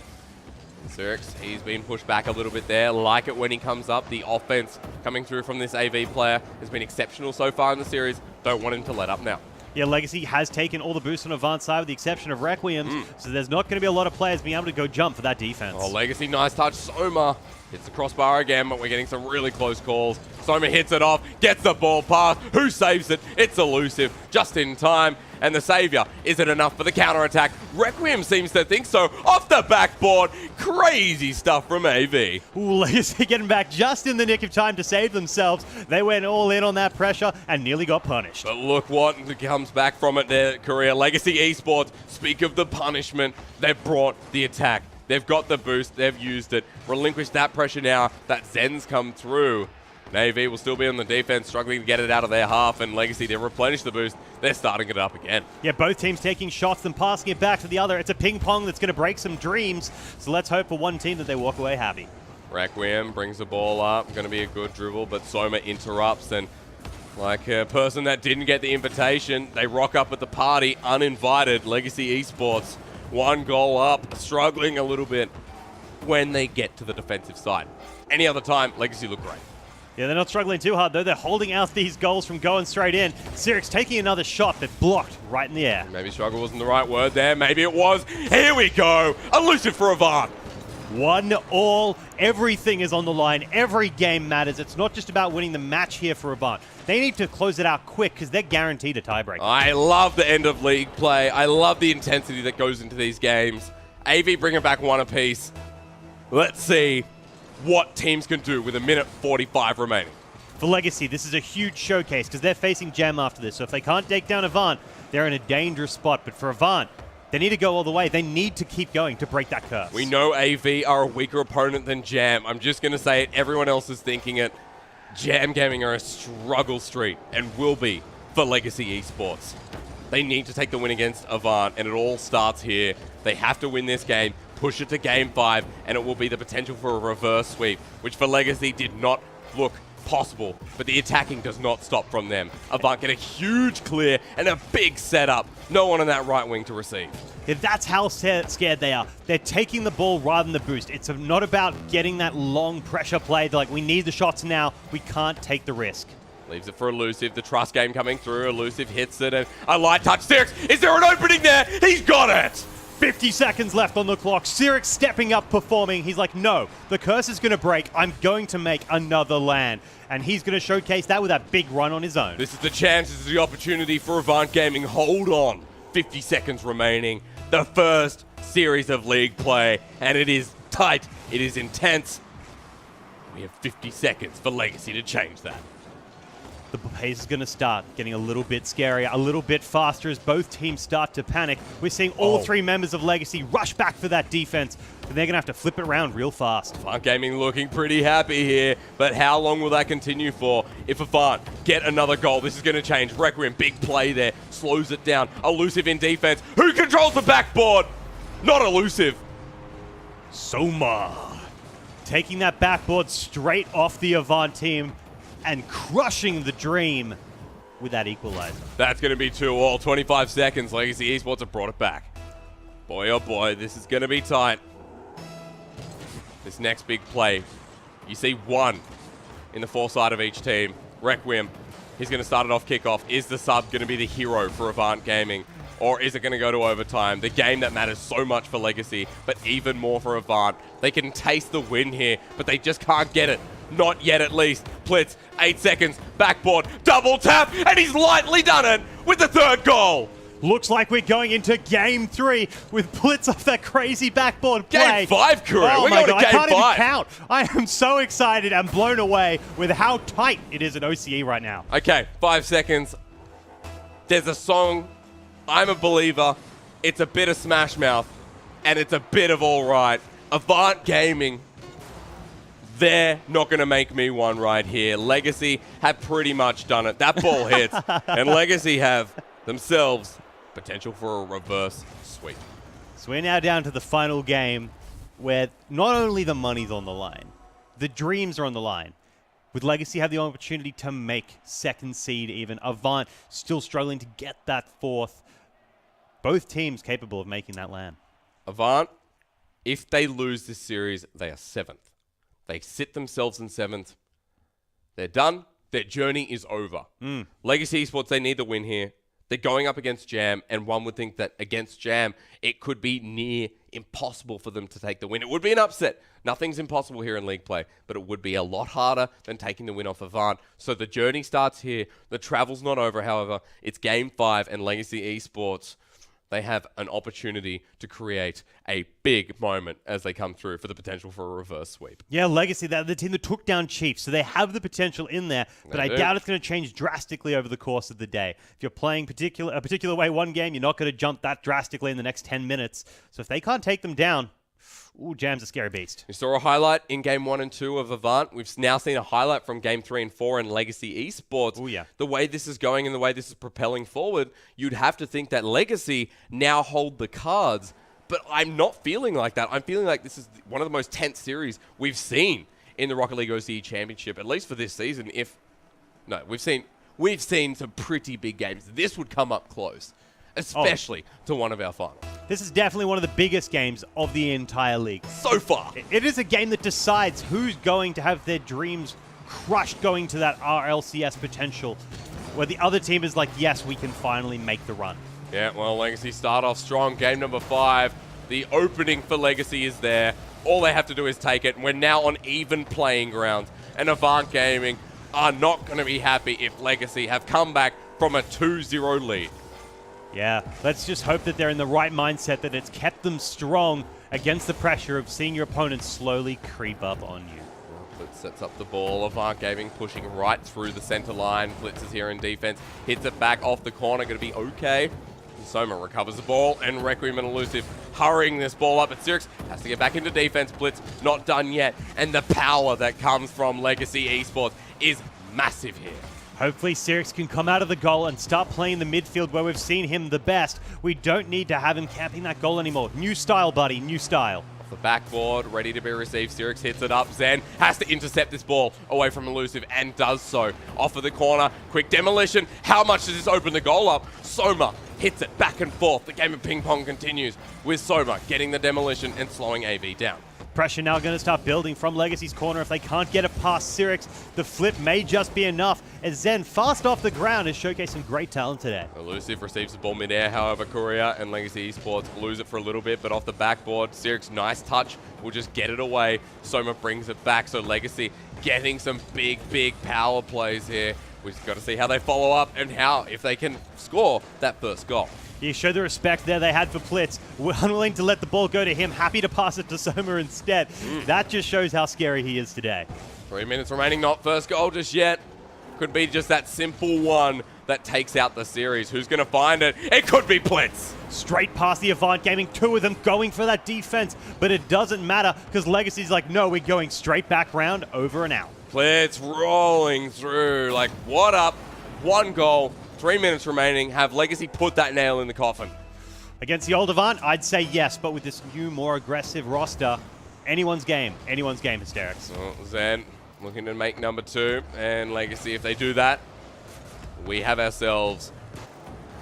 [SPEAKER 1] Cyrix, he's been pushed back a little bit there. Like it when he comes up. The offense coming through from this AV player has been exceptional so far in the series. Don't want him to let up now.
[SPEAKER 3] Yeah, Legacy has taken all the boosts on Avant's side with the exception of Requiem, so there's not going to be a lot of players being able to go jump for that defense.
[SPEAKER 1] Oh, Legacy, nice touch. Soma hits the crossbar again, but we're getting some really close calls. Soma hits it off, gets the ball past. Who saves it? It's Elusive, just in time. And the savior, is it enough for the counterattack? Requiem seems to think so. Off the backboard, crazy stuff from AV.
[SPEAKER 3] Ooh, Legacy getting back just in the nick of time to save themselves. They went all in on that pressure and nearly got punished.
[SPEAKER 1] But look what comes back from it, their career. Legacy Esports, speak of the punishment. They've brought the attack. They've got the boost. They've used it. Relinquish that pressure now that Zen's come through. Navy will still be on the defense, struggling to get it out of their half, and Legacy, they replenish the boost. They're starting it up again.
[SPEAKER 3] Yeah, both teams taking shots and passing it back to the other. It's a ping pong that's going to break some dreams. So let's hope for one team that they walk away happy.
[SPEAKER 1] Requiem brings the ball up. Going to be a good dribble, but Soma interrupts, and like a person that didn't get the invitation, they rock up at the party uninvited. Legacy Esports, 1 goal up, struggling a little bit when they get to the defensive side. Any other time, Legacy look great.
[SPEAKER 3] Yeah, they're not struggling too hard, though. They're holding out these goals from going straight in. Sirix taking another shot, but blocked right in the air.
[SPEAKER 1] Maybe struggle wasn't the right word there. Maybe it was. Here we go. Elusive for Avant.
[SPEAKER 3] 1-1. Everything is on the line. Every game matters. It's not just about winning the match here for Avant. They need to close it out quick because they're guaranteed a tiebreak.
[SPEAKER 1] I love the end of league play. I love the intensity that goes into these games. AV bringing back 1 apiece. Let's see what teams can do with 1:45 remaining.
[SPEAKER 3] For Legacy, this is a huge showcase because they're facing Jam after this. So if they can't take down Avant, they're in a dangerous spot. But for Avant, they need to go all the way. They need to keep going to break that curse.
[SPEAKER 1] We know AV are a weaker opponent than Jam. I'm just going to say it. Everyone else is thinking it. Jam Gaming are a struggle street and will be for Legacy Esports. They need to take the win against Avant, and it all starts here. They have to win this game, push it to Game 5, and it will be the potential for a reverse sweep, which for Legacy did not look possible, but the attacking does not stop from them. Avant get a huge clear and a big setup. No one on that right wing to receive.
[SPEAKER 3] If that's how scared they are. They're taking the ball rather than the boost. It's not about getting that long pressure play. They're like, we need the shots now. We can't take the risk.
[SPEAKER 1] Leaves it for Elusive. The trust game coming through. Elusive hits it, and a light touch. Sirix, is there an opening there? He's got it!
[SPEAKER 3] 50 seconds left on the clock. Sirix stepping up, performing. He's like, no, the curse is going to break. I'm going to make another land. And he's going to showcase that with a big run on his own.
[SPEAKER 1] This is the chance. This is the opportunity for Avant Gaming. Hold on. 50 seconds remaining. The first series of league play. And it is tight. It is intense. We have 50 seconds for Legacy to change that.
[SPEAKER 3] The pace is going to start getting a little bit scarier, a little bit faster as both teams start to panic. We're seeing all 3 members of Legacy rush back for that defense, but they're going to have to flip it around real fast.
[SPEAKER 1] Avant Gaming looking pretty happy here, but how long will that continue for? If Avant get another goal, this is going to change. Requiem, big play there, slows it down. Elusive in defense. Who controls the backboard? Not Elusive.
[SPEAKER 3] Soma taking that backboard straight off the Avant team and crushing the dream with that equalizer.
[SPEAKER 1] That's going to be 2-2. 25 seconds. Legacy Esports have brought it back. Boy, oh boy, this is going to be tight. This next big play. You see 1 in the foresight of each team. Requiem, he's going to start it off kickoff. Is the sub going to be the hero for Avant Gaming? Or is it going to go to overtime? The game that matters so much for Legacy, but even more for Avant. They can taste the win here, but they just can't get it. Not yet, at least. Plitz, 8 seconds, backboard, double tap, and he's lightly done it with the 3rd goal.
[SPEAKER 3] Looks like we're going into Game 3 with Plitz off that crazy backboard play.
[SPEAKER 1] Game 5, Korea.
[SPEAKER 3] Oh
[SPEAKER 1] We're
[SPEAKER 3] my
[SPEAKER 1] going
[SPEAKER 3] God,
[SPEAKER 1] to Game 5.
[SPEAKER 3] I can't even count. I am so excited and blown away with how tight it is in OCE right now.
[SPEAKER 1] Okay, 5 seconds. There's a song, I'm a Believer. It's a bit of Smash Mouth, and it's a bit of All Right. Avant Gaming, they're not going to make me one right here. Legacy have pretty much done it. That ball hits, and Legacy have themselves potential for a reverse sweep.
[SPEAKER 3] So we're now down to the final game where not only the money's on the line, the dreams are on the line. With Legacy have the opportunity to make 2nd seed even. Avant still struggling to get that 4th. Both teams capable of making that land.
[SPEAKER 1] Avant, if they lose this series, they are 7th. They sit themselves in 7th. They're done. Their journey is over. Legacy Esports, they need the win here. They're going up against Jam, and one would think that against Jam, it could be near impossible for them to take the win. It would be an upset. Nothing's impossible here in league play, but it would be a lot harder than taking the win off Avant. So the journey starts here. The travel's not over, however. It's Game 5, and Legacy Esports, they have an opportunity to create a big moment as they come through for the potential for a reverse sweep.
[SPEAKER 3] Yeah, Legacy, they're the team that took down Chiefs, so they have the potential in there, but I doubt it's going to change drastically over the course of the day. If you're playing a particular way one game, you're not going to jump that drastically in the next 10 minutes. So if they can't take them down, ooh, Jam's a scary beast.
[SPEAKER 1] We saw a highlight in Game 1 and 2 of Avant. We've now seen a highlight from Game 3 and 4 in Legacy Esports.
[SPEAKER 3] Oh, yeah.
[SPEAKER 1] The way this is going and the way this is propelling forward, you'd have to think that Legacy now hold the cards. But I'm not feeling like that. I'm feeling like this is one of the most tense series we've seen in the Rocket League OCE Championship, at least for this season. We've seen some pretty big games. This would come up close, especially to one of our finals.
[SPEAKER 3] This is definitely one of the biggest games of the entire league.
[SPEAKER 1] So far.
[SPEAKER 3] It is a game that decides who's going to have their dreams crushed going to that RLCS potential, where the other team is like, yes, we can finally make the run.
[SPEAKER 1] Yeah, well, Legacy start off strong. Game number 5. The opening for Legacy is there. All they have to do is take it. We're now on even playing ground. And Avant Gaming are not going to be happy if Legacy have come back from a 2-0 lead.
[SPEAKER 3] Yeah, let's just hope that they're in the right mindset, that it's kept them strong against the pressure of seeing your opponent slowly creep up on you.
[SPEAKER 1] Blitz sets up the ball. Avant Gaming pushing right through the center line. Blitz is here in defense. Hits it back off the corner. Going to be okay. Soma recovers the ball, and Requiem and Elusive hurrying this ball up. But Sirix has to get back into defense. Blitz not done yet. And the power that comes from Legacy Esports is massive here.
[SPEAKER 3] Hopefully Sirix can come out of the goal and start playing the midfield where we've seen him the best. We don't need to have him camping that goal anymore. New style, buddy, new style.
[SPEAKER 1] Off the backboard, ready to be received. Sirix hits it up. Zen has to intercept this ball away from Elusive and does so. Off of the corner, quick demolition. How much does this open the goal up? Soma hits it back and forth. The game of ping pong continues with Soma getting the demolition and slowing AV down.
[SPEAKER 3] Pressure now going to start building from Legacy's corner. If they can't get it past Sirix, the flip may just be enough, as Zen, fast off the ground, is showcasing great talent today.
[SPEAKER 1] Elusive receives the ball mid-air, however, Korea and Legacy Esports lose it for a little bit, but off the backboard, Sirix, nice touch, will just get it away. Soma brings it back, so Legacy getting some big power plays here. We've just got to see how they follow up and if they can score that first goal.
[SPEAKER 3] You show the respect there they had for Blitz. We're unwilling to let the ball go to him. Happy to pass it to Soma instead. That just shows how scary he is today.
[SPEAKER 1] 3 minutes remaining, not first goal just yet. Could be just that simple one that takes out the series. Who's going to find it? It could be Blitz.
[SPEAKER 3] Straight past the Avant Gaming, 2 of them going for that defense, but it doesn't matter because Legacy's like, no, we're going straight back round, over and out.
[SPEAKER 1] Blitz rolling through, like, what up? 1 goal. 3 minutes remaining. Have Legacy put that nail in the coffin?
[SPEAKER 3] Against the old Avant, I'd say yes, but with this new, more aggressive roster, anyone's game, Hysterics.
[SPEAKER 1] Well, Zen looking to make number 2, and Legacy, if they do that, we have ourselves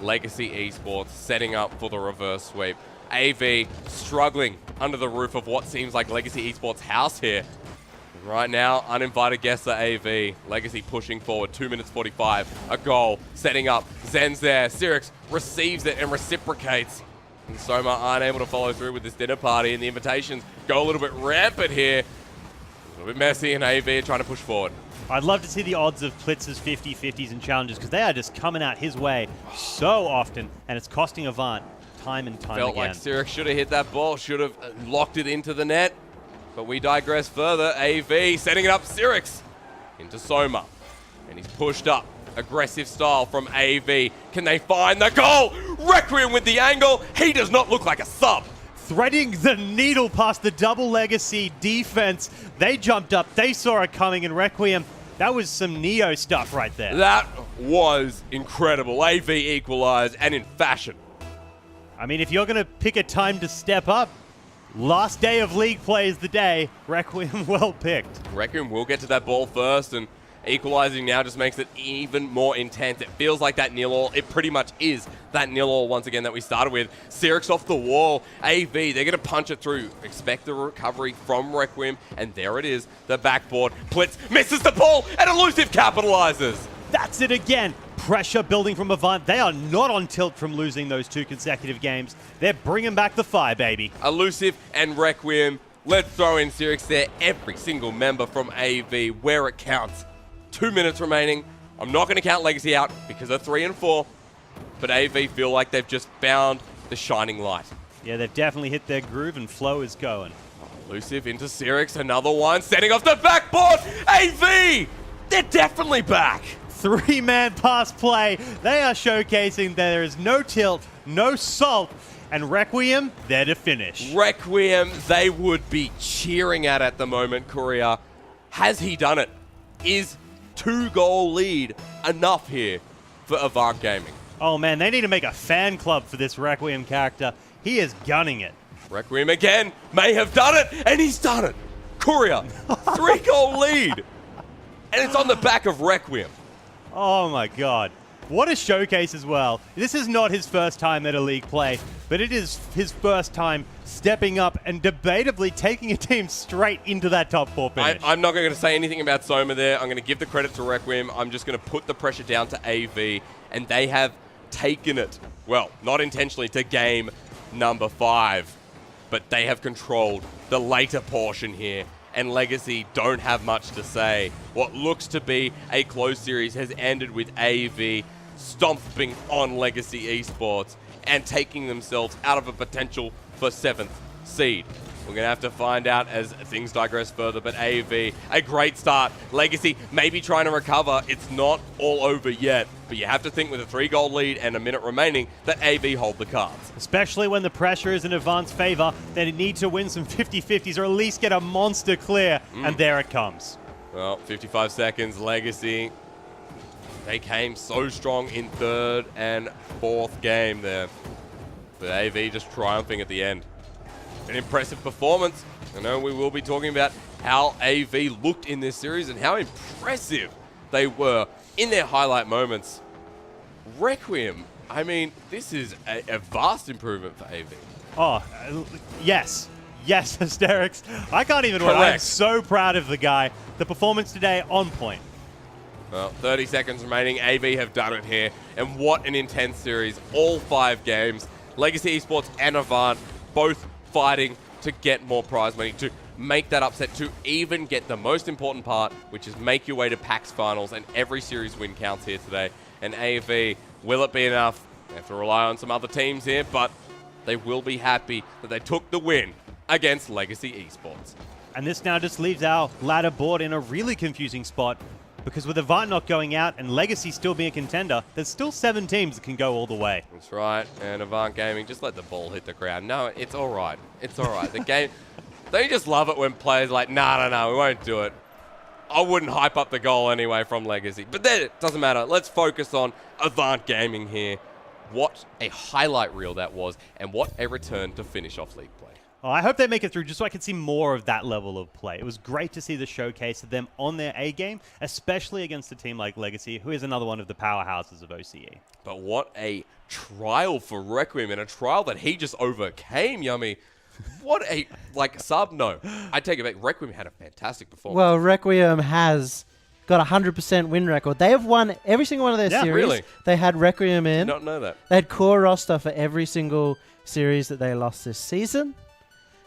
[SPEAKER 1] Legacy Esports setting up for the reverse sweep. AV struggling under the roof of what seems like Legacy Esports' house here. Right now, uninvited guest at AV. Legacy pushing forward, 2 minutes 45. A goal, setting up. Zen's there. Sirix receives it and reciprocates. And Soma aren't able to follow through with this dinner party, and the invitations go a little bit rampant here. A little bit messy, and AV are trying to push forward.
[SPEAKER 3] I'd love to see the odds of Plitz's 50-50s and challenges, because they are just coming out his way so often, and it's costing Avant time and time
[SPEAKER 1] Felt
[SPEAKER 3] again.
[SPEAKER 1] like Sirix should have hit that ball, should have locked it into the net. But we digress further. AV setting it up. Sirix into Soma. And he's pushed up. Aggressive style from AV. Can they find the goal? Requiem with the angle. He does not look like a sub.
[SPEAKER 3] Threading the needle past the double Legacy defense. They jumped up. They saw it coming, and Requiem, that was some Neo stuff right there.
[SPEAKER 1] That was incredible. AV equalized, and in fashion.
[SPEAKER 3] I mean, if you're going to pick a time to step up, last day of league play is the day. Requiem well picked.
[SPEAKER 1] Requiem will get to that ball first, and equalizing now just makes it even more intense. It feels like that nil-all. It pretty much is that nil-all once again that we started with. Sirix off the wall. AV, they're going to punch it through. Expect the recovery from Requiem, and there it is, the backboard. Blitz misses the ball, and Elusive capitalizes.
[SPEAKER 3] That's it again. Pressure building from Avant. They are not on tilt from losing those 2 consecutive games. They're bringing back the fire, baby.
[SPEAKER 1] Elusive and Requiem. Let's throw in Sirix there. Every single member from AV where it counts. 2 minutes remaining. I'm not going to count Legacy out because they're 3 and 4. But AV feel like they've just found the shining light.
[SPEAKER 3] Yeah, they've definitely hit their groove and flow is going.
[SPEAKER 1] Elusive into Sirix. Another one. Setting off the backboard. AV! They're definitely back.
[SPEAKER 3] 3-man pass play. They are showcasing there is no tilt, no salt, and Requiem there to finish.
[SPEAKER 1] Requiem, they would be cheering at the moment, Korea. Has he done it? Is 2-goal lead enough here for Avant Gaming?
[SPEAKER 3] Oh man, they need to make a fan club for this Requiem character. He is gunning it.
[SPEAKER 1] Requiem again may have done it, and he's done it. Korea, 3-goal lead. And it's on the back of Requiem.
[SPEAKER 3] Oh my god. What a showcase as well. This is not his first time at a league play, but it is his first time stepping up and debatably taking a team straight into that top 4 finish.
[SPEAKER 1] I'm not going to say anything about Soma there. I'm going to give the credit to Requiem. I'm just going to put the pressure down to AV, and they have taken it, well, not intentionally, to game number 5, but they have controlled the later portion here. And Legacy don't have much to say. What looks to be a close series has ended with AV stomping on Legacy Esports and taking themselves out of a potential for 7th seed. We're going to have to find out as things digress further, but AV, a great start. Legacy maybe trying to recover. It's not all over yet, but you have to think with a 3-goal lead and a minute remaining that AV hold the cards.
[SPEAKER 3] Especially when the pressure is in Avant's favor, they need to win some 50-50s or at least get a monster clear, and there it comes.
[SPEAKER 1] Well, 55 seconds, Legacy. They came so strong in 3rd and 4th game there, but AV just triumphing at the end. An impressive performance. I know we will be talking about how AV looked in this series and how impressive they were in their highlight moments. Requiem, I mean, this is a vast improvement for AV.
[SPEAKER 3] Oh, yes. Yes, Hysterics. I can't even wait.
[SPEAKER 1] Correct.
[SPEAKER 3] I'm so proud of the guy. The performance today, on point.
[SPEAKER 1] Well, 30 seconds remaining. AV have done it here. And what an intense series. All 5 games. Legacy Esports and Avant both fighting to get more prize money, to make that upset, to even get the most important part, which is make your way to PAX finals, and every series win counts here today. And AV, will it be enough? They have to rely on some other teams here, but they will be happy that they took the win against Legacy Esports.
[SPEAKER 3] And this now just leaves our ladder board in a really confusing spot, because with Avant not going out and Legacy still being a contender, there's still 7 teams that can go all the way.
[SPEAKER 1] That's right. And Avant Gaming, just let the ball hit the ground. No, it's all right. It's all right. The game, they just love it when players are like, no, we won't do it. I wouldn't hype up the goal anyway from Legacy. But then it doesn't matter. Let's focus on Avant Gaming here. What a highlight reel that was, and what a return to finish off league play.
[SPEAKER 3] Oh, I hope they make it through just so I can see more of that level of play. It was great to see the showcase of them on their A game, especially against a team like Legacy, who is another one of the powerhouses of OCE.
[SPEAKER 1] But what a trial for Requiem, and a trial that he just overcame, Yummy. What a, sub, no. I take it back. Requiem had a fantastic performance.
[SPEAKER 2] Well, Requiem has got a 100% win record. They have won every single one of their series.
[SPEAKER 1] Really?
[SPEAKER 2] They had Requiem in.
[SPEAKER 1] Did not know that.
[SPEAKER 2] They had core roster for every single series that they lost this season.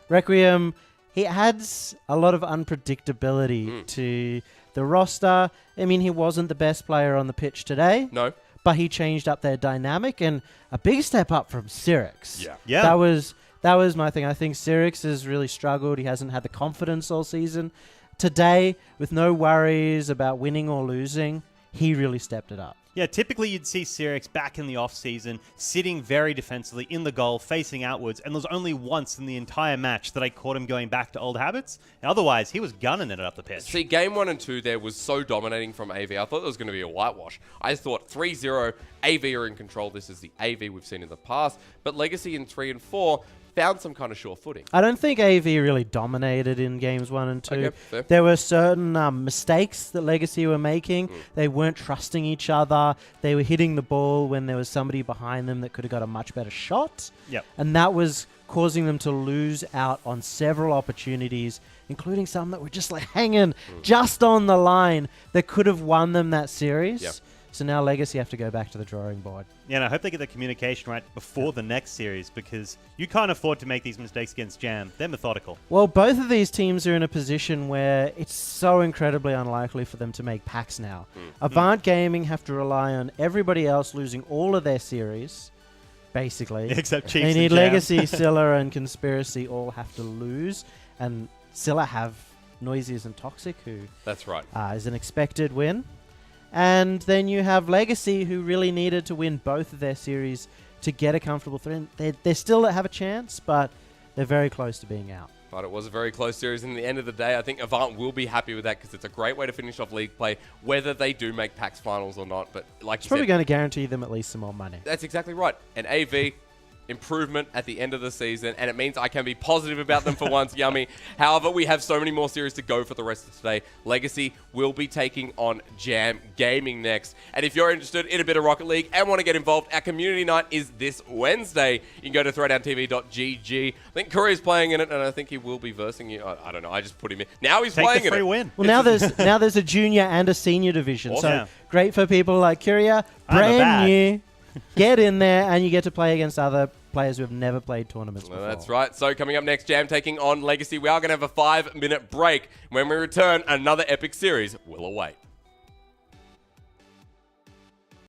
[SPEAKER 2] Requiem, he adds a lot of unpredictability to the roster. I mean, he wasn't the best player on the pitch today.
[SPEAKER 1] No.
[SPEAKER 2] But he changed up their dynamic, and a big step up from Sirix.
[SPEAKER 3] Yeah.
[SPEAKER 2] That was my thing. I think Sirix has really struggled. He hasn't had the confidence all season. Today, with no worries about winning or losing, he really stepped it up.
[SPEAKER 3] Yeah, typically you'd see Sirix back in the off-season, sitting very defensively in the goal, facing outwards, and there's only once in the entire match that I caught him going back to old habits. Otherwise, he was gunning it up the pitch.
[SPEAKER 1] See, game 1 and 2 there was so dominating from AV. I thought there was going to be a whitewash. I thought 3-0, AV are in control. This is the AV we've seen in the past. But Legacy in 3 and 4 found some kind of sure footing.
[SPEAKER 2] I don't think AV really dominated in games 1 and 2.
[SPEAKER 1] Okay, fair.
[SPEAKER 2] There were certain mistakes that Legacy were making. They weren't trusting each other. They were hitting the ball when there was somebody behind them that could have got a much better shot.
[SPEAKER 3] Yep.
[SPEAKER 2] And that was causing them to lose out on several opportunities, including some that were just hanging just on the line that could have won them that series.
[SPEAKER 1] Yep.
[SPEAKER 2] So now Legacy have to go back to the drawing board.
[SPEAKER 3] Yeah, and I hope they get the communication right before the next series, because you can't afford to make these mistakes against Jam. They're methodical.
[SPEAKER 2] Well, both of these teams are in a position where it's so incredibly unlikely for them to make packs now. Avant Gaming have to rely on everybody else losing all of their series, basically.
[SPEAKER 3] Except Chiefs
[SPEAKER 2] They
[SPEAKER 3] and
[SPEAKER 2] need
[SPEAKER 3] Jam.
[SPEAKER 2] Legacy, Scylla, and Conspiracy all have to lose. And Scylla have Noisies and Toxic, who
[SPEAKER 1] That's right.
[SPEAKER 2] is an expected win. And then you have Legacy, who really needed to win both of their series to get a comfortable 3. They still have a chance, but they're very close to being out.
[SPEAKER 1] But it was a very close series. And at the end of the day, I think Avant will be happy with that because it's a great way to finish off league play, whether they do make PAX finals or not. But like
[SPEAKER 2] It's
[SPEAKER 1] you
[SPEAKER 2] probably
[SPEAKER 1] said,
[SPEAKER 2] going to guarantee them at least some more money.
[SPEAKER 1] that's exactly right. And AV, improvement at the end of the season, and it means I can be positive about them for once. Yummy. However, we have so many more series to go for the rest of today. Legacy will be taking on Jam Gaming next. And if you're interested in a bit of Rocket League and want to get involved, our community night is this Wednesday. You can go to throwdowntv.gg. I think Curry's playing in it, and I think he will be versing you. I don't know. I just put him in. Now he's
[SPEAKER 3] Take
[SPEAKER 1] playing
[SPEAKER 3] the
[SPEAKER 1] in
[SPEAKER 3] free
[SPEAKER 1] it.
[SPEAKER 3] win.
[SPEAKER 2] Well, now there's a junior and a senior division.
[SPEAKER 1] Awesome.
[SPEAKER 2] So great for people like Kyria, brand new. Get in there, and you get to play against other players who have never played tournaments before.
[SPEAKER 1] That's right. So coming up next, Jam taking on Legacy. We are going to have a 5-minute break. When we return, another epic series will await.